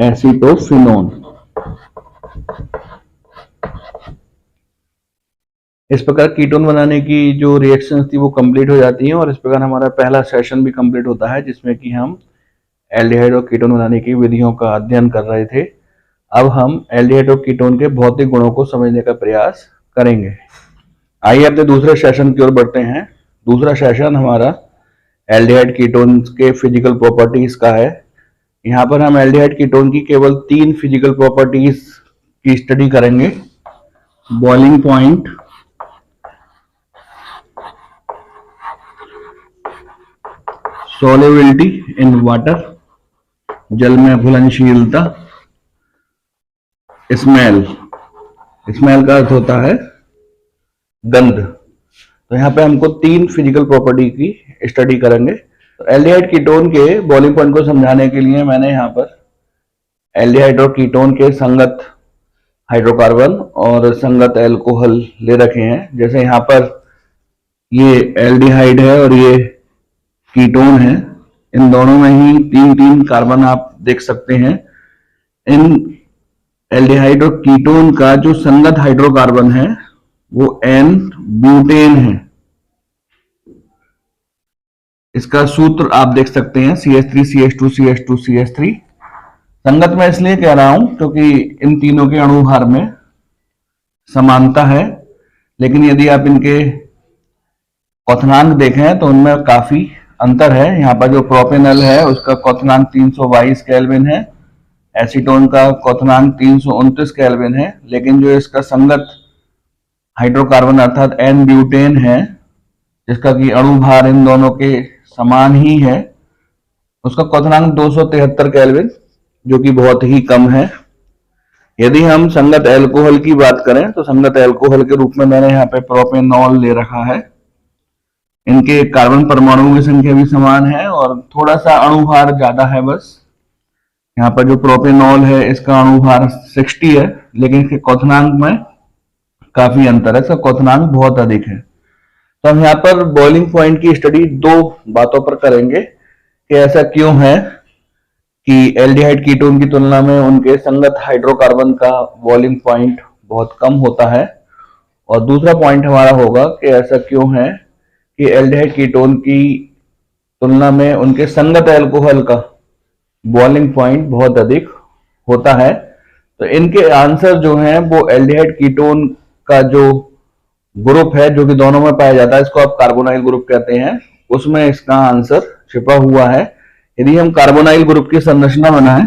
A: एसीटोफिनोन। इस प्रकार कीटोन बनाने की जो रिएक्शंस थी वो कंप्लीट हो जाती हैं और इस प्रकार हमारा पहला सेशन भी कंप्लीट होता है, जिसमें कि हम एल्डिहाइड और कीटोन बनाने की विधियों का अध्ययन कर रहे थे। अब हम एल्डिहाइड और कीटोन के भौतिक गुणों को समझने का प्रयास करेंगे। आइए अपने दूसरे सेशन की ओर बढ़ते हैं। दूसरा सेशन हमारा एल्डिहाइड कीटोन के फिजिकल प्रॉपर्टीज का है। यहाँ पर हम एल्डिहाइड कीटोन की केवल 3 फिजिकल प्रॉपर्टीज की स्टडी करेंगे। Boiling point, solubility in water, जल में घुलनशीलता, स्मेल का अर्थ होता है गंध। तो यहाँ पे हमको 3 फिजिकल प्रॉपर्टी की स्टडी करेंगे। तो एल्डिहाइड कीटोन के बॉइलिंग पॉइंट को समझाने के लिए मैंने यहाँ पर एल्डिहाइड और कीटोन के संगत हाइड्रोकार्बन और संगत एल्कोहल ले रखे हैं। जैसे यहाँ पर ये एल्डिहाइड है और ये कीटोन है, इन दोनों में ही 3-3 कार्बन आप देख सकते हैं। इन एल्डिहाइड और कीटोन का जो संगत हाइड्रोकार्बन है वो एन ब्यूटेन है। इसका सूत्र आप देख सकते हैं CH3 CH2 CH2 CH3। संगत में इसलिए कह रहा हूं क्योंकि इन तीनों के अणु भार में समानता है, लेकिन यदि आप इनके क्वथनांक देखें तो उनमें काफी अंतर है। यहाँ पर जो प्रोपेनॉल है उसका क्वथनांक 322 केल्विन है, एसीटोन का क्वथनांक 329 केल्विन है, लेकिन जो इसका संगत हाइड्रोकार्बन अर्थात एन ब्यूटेन है, जिसका कि अणु भार इन दोनों के समान ही है, उसका क्वथनांक 273 केल्विन, जो कि बहुत ही कम है। यदि हम संगत एल्कोहल की बात करें तो संगत एल्कोहल के रूप में मैंने यहाँ पे प्रोपेनॉल ले रखा है। इनके कार्बन परमाणुओं की संख्या भी समान है और थोड़ा सा अणु भार ज्यादा है बस। यहाँ पर जो प्रोपेनॉल है इसका अणु भार 60 है, लेकिन इसके क्वथनांक में काफी अंतर है, इसका क्वथनांक बहुत अधिक है। तो हम यहाँ पर बॉइलिंग पॉइंट की स्टडी 2 बातों पर करेंगे कि ऐसा क्यों है कि एल्डिहाइड कीटोन की तुलना में उनके संगत हाइड्रोकार्बन का बॉइलिंग पॉइंट बहुत कम होता है, और दूसरा पॉइंट हमारा होगा कि ऐसा क्यों है कि एल्डिहाइड कीटोन की तुलना में उनके संगत एल्कोहल का बॉइलिंग पॉइंट बहुत अधिक होता है। तो इनके आंसर जो हैं वो एल्डिहाइड कीटोन का जो ग्रुप है जो कि दोनों में पाया जाता है, इसको आप कार्बोनाइल ग्रुप कहते हैं, उसमें इसका आंसर छिपा हुआ है। यदि हम कार्बोनाइल ग्रुप की संरचना बनाएं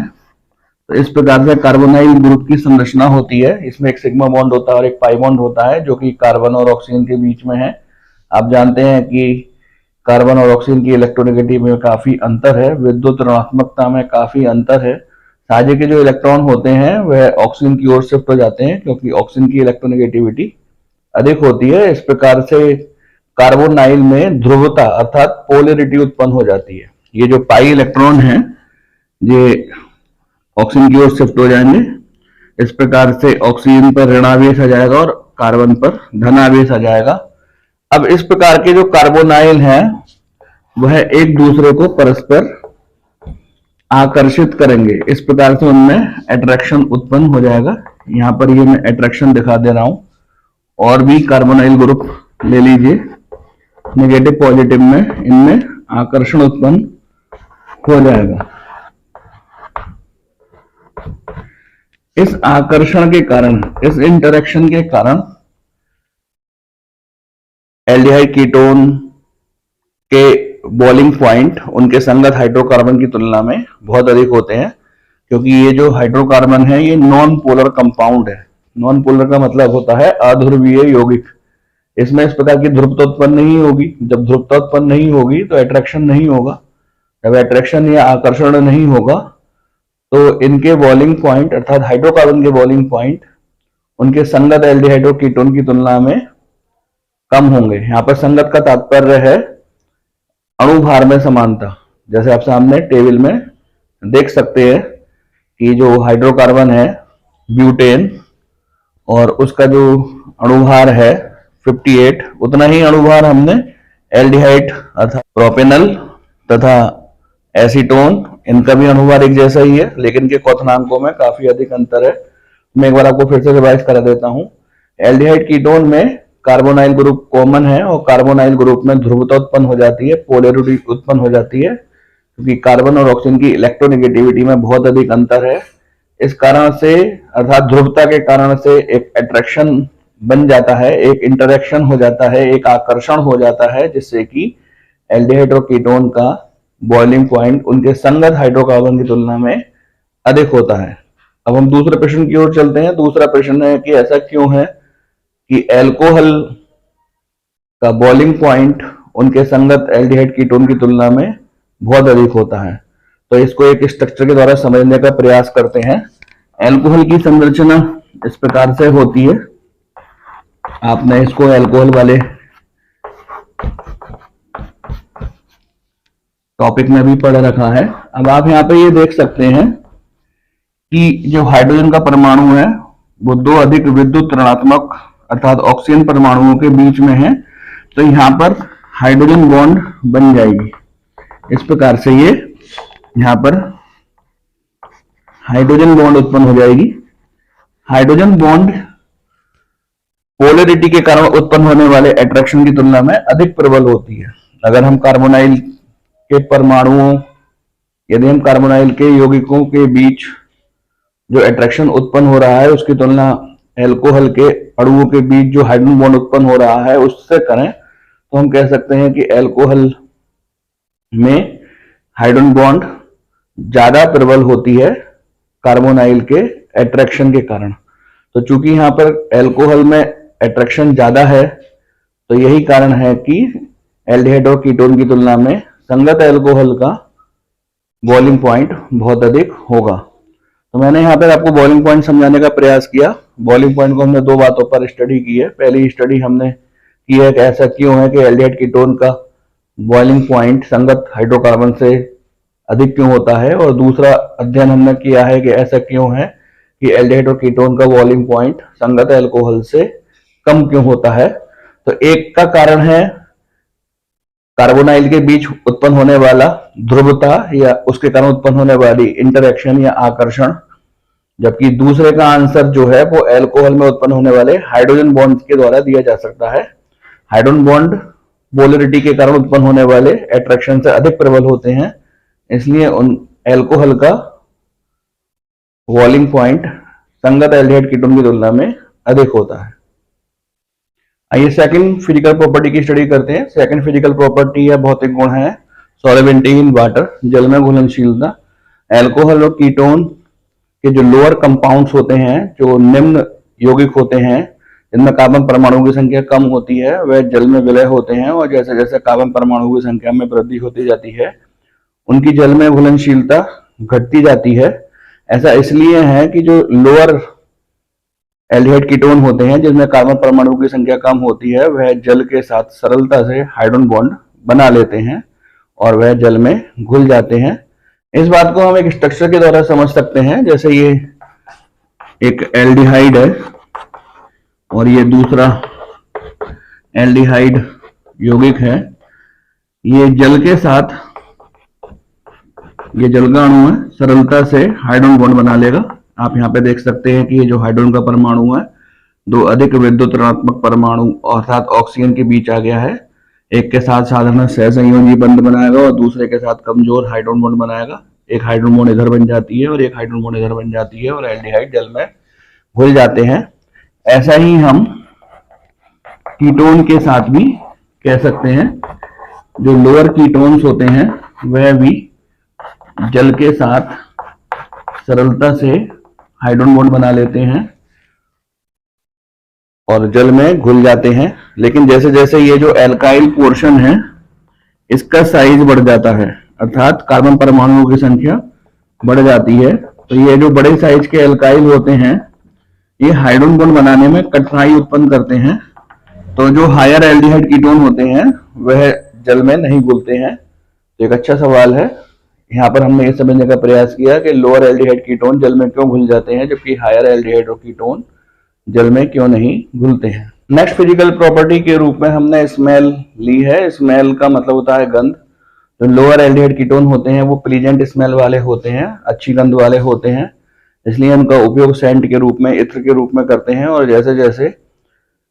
A: तो इस प्रकार से कार्बोनाइल ग्रुप की संरचना होती है। इसमें एक सिग्मा बॉन्ड होता है और एक पाई बॉन्ड होता है जो कि कार्बन और ऑक्सीजन के बीच में है। आप जानते हैं कि कार्बन और ऑक्सीजन की इलेक्ट्रोनेगेटिव में काफी अंतर है, विद्युत ऋणात्मकता में काफी अंतर है। साझे के जो इलेक्ट्रॉन होते हैं वह ऑक्सीजन की ओर शिफ्ट हो जाते हैं क्योंकि ऑक्सीजन की इलेक्ट्रोनेगेटिविटी अधिक होती है। इस प्रकार से कार्बोनाइल में ध्रुवता अर्थात पोलैरिटी उत्पन्न हो जाती है। ये जो पाई इलेक्ट्रॉन है ये ऑक्सीजन की ओर शिफ्ट हो जाएंगे। इस प्रकार से ऑक्सीजन पर ऋणावेश आ जाएगा और कार्बन पर धनावेश आ जाएगा। अब इस प्रकार के जो कार्बोनाइल हैं वह एक दूसरे को परस्पर आकर्षित करेंगे। इस प्रकार से उनमें अट्रैक्शन उत्पन्न हो जाएगा। यहाँ पर ये मैं अट्रैक्शन दिखा दे रहा हूं। और भी कार्बोनाइल ग्रुप ले लीजिए, नेगेटिव पॉजिटिव में इनमें आकर्षण उत्पन्न हो जाएगा। इस आकर्षण के कारण, इस इंटरेक्शन के कारण एल्डिहाइड कीटोन के बॉइलिंग पॉइंट उनके संगत हाइड्रोकार्बन की तुलना में बहुत अधिक होते हैं, क्योंकि ये जो हाइड्रोकार्बन है ये नॉन पोलर कंपाउंड है। नॉन पोलर का मतलब होता है अध्रुवीय यौगिक। इसमें इस प्रकार की ध्रुवता उत्पन्न नहीं होगी। जब ध्रुवता उत्पन्न नहीं होगी तो अट्रैक्शन नहीं होगा। जब अट्रैक्शन या आकर्षण नहीं होगा तो इनके बॉइलिंग पॉइंट अर्थात हाइड्रोकार्बन के बॉइलिंग पॉइंट उनके संगत एल्डिहाइड और कीटोन की तुलना में कम होंगे। यहाँ पर संगत का तात्पर्य है अणु भार में समानता। जैसे आप सामने टेबल में देख सकते हैं कि जो हाइड्रोकार्बन है ब्यूटेन और उसका जो अणुभार है 58, उतना ही अणुभार हमने एल्डिहाइड अर्थात प्रोपेनल तथा एसीटोन, इनका भी अनुवाद एक जैसा ही है, लेकिन इनके क्वथनांकों में काफी अधिक अंतर है। मैं एक बार आपको फिर से रिवाइज करा देता हूं। एल्डिहाइड कीटोन में कार्बोनाइल ग्रुप कॉमन है और कार्बोनाइल ग्रुप में ध्रुवता उत्पन्न हो जाती है, पोलैरिटी उत्पन्न हो जाती है, क्योंकि कार्बन और ऑक्सीजन की इलेक्ट्रोनेगेटिविटी में बहुत अधिक अंतर है। इस कारण से अर्थात ध्रुवता के कारण से एक अट्रैक्शन बन जाता है, एक इंटरेक्शन हो जाता है, एक आकर्षण हो जाता है, जिससे कि एल्डिहाइड और कीटोन का बॉइलिंग पॉइंट उनके संगत हाइड्रोकार्बन की तुलना में अधिक होता है। अब हम दूसरे प्रश्न की ओर चलते हैं। दूसरा प्रश्न है कि ऐसा क्यों है कि एल्कोहल का बॉइलिंग पॉइंट उनके संगत एल्डिहाइड कीटोन की तुलना में बहुत अधिक होता है। तो इसको एक स्ट्रक्चर के द्वारा समझने का प्रयास करते हैं। एल्कोहल की संरचना इस प्रकार से होती है, आपने इसको एल्कोहल वाले टॉपिक में भी पढ़ रखा है। अब आप यहाँ पे ये देख सकते हैं कि जो हाइड्रोजन का परमाणु है वो दो अधिक विद्युत ऋणात्मक अर्थात ऑक्सीजन परमाणुओं के बीच में है, तो यहाँ पर हाइड्रोजन बॉन्ड बन जाएगी। इस प्रकार से ये यहाँ पर हाइड्रोजन बॉन्ड उत्पन्न हो जाएगी। हाइड्रोजन बॉन्ड पोलैरिटी के कारण उत्पन्न होने वाले अट्रैक्शन की तुलना में अधिक प्रबल होती है। अगर हम कार्बोनाइल के परमाणुओं, यदि हम कार्बोनाइल के यौगिकों के बीच जो अट्रैक्शन उत्पन्न हो रहा है उसकी तुलना एल्कोहल के अणुओं के बीच जो हाइड्रोजन बॉन्ड उत्पन्न हो रहा है उससे करें, तो हम कह सकते हैं कि एल्कोहल में हाइड्रोजन बॉन्ड ज्यादा प्रबल होती है कार्बोनाइल के अट्रैक्शन के कारण। तो चूंकि यहाँ पर एल्कोहल में अट्रैक्शन ज्यादा है, तो यही कारण है कि एल्डिहाइड और कीटोन की तुलना में संगत एल्कोहल का बॉइलिंग पॉइंट बहुत अधिक होगा। तो मैंने यहाँ पर आपको बॉइलिंग पॉइंट समझाने का प्रयास किया। बॉइलिंग पॉइंट को हमने दो बातों पर स्टडी की है। पहली स्टडी हमने की है कि ऐसा क्यों है कि एल्डिहाइड कीटोन का बॉइलिंग पॉइंट संगत हाइड्रोकार्बन से अधिक क्यों होता है, और दूसरा अध्ययन हमने किया है कि ऐसा क्यों है कि एल्डिहाइड और कीटोन का बॉइलिंग पॉइंट संगत अल्कोहल से कम क्यों होता है। तो एक का कारण है कार्बोनाइल के बीच उत्पन्न होने वाला ध्रुवता या उसके कारण उत्पन्न होने वाली इंटरेक्शन या आकर्षण, जबकि दूसरे का आंसर जो है वो एल्कोहल में उत्पन्न होने वाले हाइड्रोजन बॉन्ड के द्वारा दिया जा सकता है। हाइड्रोजन बॉन्ड पोलैरिटी के कारण उत्पन्न होने वाले अट्रैक्शन से अधिक प्रबल होते हैं, इसलिए उन एल्कोहल का बॉइलिंग पॉइंट संगत एल्डिहाइड कीटोन की तुलना में अधिक होता है। आइए सेकंड फिजिकल प्रॉपर्टी की स्टडी करते हैं। सेकंड फिजिकल प्रॉपर्टी या भौतिक गुण है सॉल्वेबिलिटी इन वाटर, जल में घुलनशीलता। एल्कोहल और कीटोन के जो लोअर कंपाउंड्स होते हैं, जो निम्न यौगिक होते हैं जिनमें कार्बन परमाणुओं की संख्या कम होती है, वह जल में विलय होते हैं, और जैसे जैसे कार्बन परमाणुओं की संख्या में वृद्धि होती जाती है उनकी जल में घुलनशीलता घटती जाती है। ऐसा इसलिए है कि जो लोअर एल्डिहाइड कीटोन होते हैं जिसमें कार्बन परमाणुओं की संख्या कम होती है, वह जल के साथ सरलता से हाइड्रोजन बॉन्ड बना लेते हैं और वह जल में घुल जाते हैं। इस बात को हम एक स्ट्रक्चर के द्वारा समझ सकते हैं। जैसे ये एक एल्डिहाइड है और ये दूसरा एल्डिहाइड यौगिक है, ये जल के साथ, ये जल का अणु है, सरलता से हाइड्रोजन बॉन्ड बना लेगा। आप यहाँ पे देख सकते हैं कि ये जो हाइड्रोजन का परमाणु है दो अधिक विद्युत ऋणात्मक परमाणु अर्थात ऑक्सीजन के बीच आ गया है। एक के साथ साधारण सहसंयोजी बंध बनाएगा और दूसरे के साथ कमजोर हाइड्रोजन बॉन्ड बनाएगा। एक हाइड्रोजन बॉन्ड इधर बन जाती है और एक हाइड्रोजन बॉन्ड इधर बन जाती है और एल्डिहाइड जल में घुल जाते हैं। ऐसा ही हम कीटोन के साथ भी कह सकते हैं। जो लोअर कीटोन्स होते हैं वह भी जल के साथ सरलता से हाइड्रोजन बॉन्ड बना लेते हैं और जल में घुल जाते हैं। लेकिन जैसे जैसे ये जो एल्काइल पोर्शन है इसका साइज बढ़ जाता है, अर्थात कार्बन परमाणुओं की संख्या बढ़ जाती है, तो ये जो बड़े साइज के एल्काइल होते हैं ये हाइड्रोजन बॉन्ड बनाने में कठिनाई उत्पन्न करते हैं। तो जो हायर एल्डिहाइड कीटोन होते हैं वह जल में नहीं घुलते हैं। तो एक अच्छा सवाल है। यहाँ पर हमने ये समझने का प्रयास किया कि लोअर एल्डिहाइड कीटोन जल में क्यों घुल जाते हैं जबकि हायर एल्डिहाइड और कीटोन जल में क्यों नहीं घुलते हैं। नेक्स्ट फिजिकल प्रॉपर्टी के रूप में हमने स्मेल ली है। स्मेल का मतलब होता है गंध। जो लोअर एल्डिहाइड कीटोन होते हैं वो प्लीजेंट स्मेल वाले होते हैं, अच्छी गंध वाले होते हैं, इसलिए उनका उपयोग सेंट के रूप में, इत्र के रूप में करते हैं। और जैसे जैसे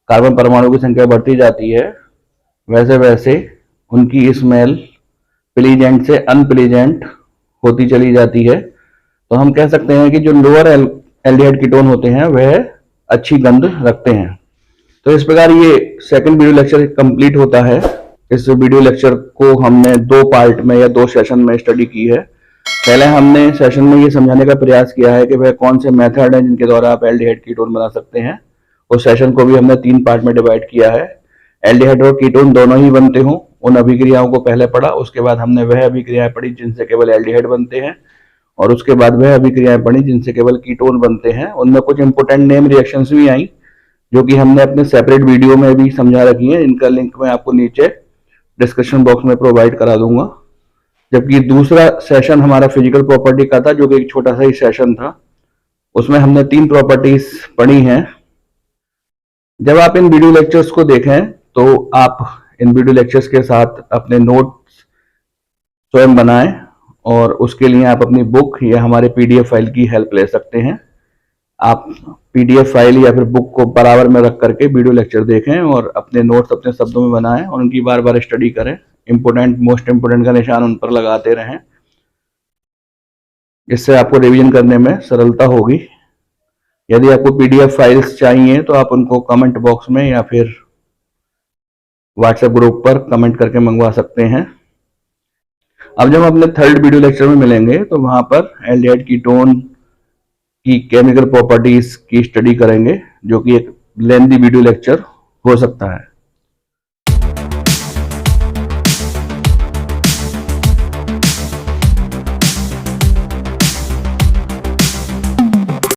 A: कार्बन परमाणु की संख्या बढ़ती जाती है वैसे वैसे उनकी स्मेल प्लीजेंट से अनप्लीजेंट होती चली जाती है। तो हम कह सकते हैं कि जो लोअर एल्डिहाइड कीटोन होते हैं वह अच्छी गंध रखते हैं। तो इस प्रकार ये सेकंड वीडियो लेक्चर कंप्लीट होता है। इस वीडियो लेक्चर को हमने 2 पार्ट में या 2 सेशन में स्टडी की है। पहले हमने सेशन में ये समझाने का प्रयास किया है कि वह कौन से मेथड हैं जिनके द्वारा आप एल्डिहाइड कीटोन बना सकते हैं। उस सेशन को भी हमने 3 पार्ट में डिवाइड किया है। एल्डिहाइड और कीटोन दोनों ही बनते हों उन अभिक्रियाओं को पहले पढ़ा, उसके बाद हमने वह अभिक्रियाएं पढ़ी जिनसे केवल एल्डिहाइड बनते हैं, और उसके बाद वह अभिक्रियाएं पढ़ी जिनसे केवल कीटोन बनते हैं। उनमें कुछ इंपोर्टेंट नेम रिएक्शंस भी आई जो कि हमने अपने सेपरेट वीडियो में भी समझा रखी है। इनका लिंक मैं आपको नीचे डिस्क्रिप्शन बॉक्स में प्रोवाइड करा दूंगा। जबकि दूसरा सेशन हमारा फिजिकल प्रॉपर्टी का था जो कि एक छोटा सा ही सेशन था, उसमें हमने 3 प्रॉपर्टीज पढ़ी हैं। जब आप इन वीडियो लेक्चर्स को देखें तो आप इन वीडियो लेक्चर्स के साथ अपने नोट्स स्वयं बनाएं, और उसके लिए आप अपनी बुक या हमारे पीडीएफ फाइल की हेल्प ले सकते हैं। आप पीडीएफ फाइल या फिर बुक को बराबर में रख करके वीडियो लेक्चर देखें और अपने नोट्स अपने शब्दों में बनाएं और उनकी बार बार स्टडी करें। इंपोर्टेंट, मोस्ट इंपोर्टेंट का निशान उन पर लगाते रहें। इससे आपको रिवीजन करने में सरलता होगी। यदि आपको पीडीएफ फाइल्स चाहिए तो आप उनको कमेंट बॉक्स में या फिर व्हाट्सएप ग्रुप पर कमेंट करके मंगवा सकते हैं। अब जब हम अपने थर्ड वीडियो लेक्चर में मिलेंगे तो वहां पर एल्डिहाइड कीटोन की केमिकल प्रॉपर्टीज की स्टडी करेंगे, जो कि एक लेंथी वीडियो लेक्चर हो सकता है।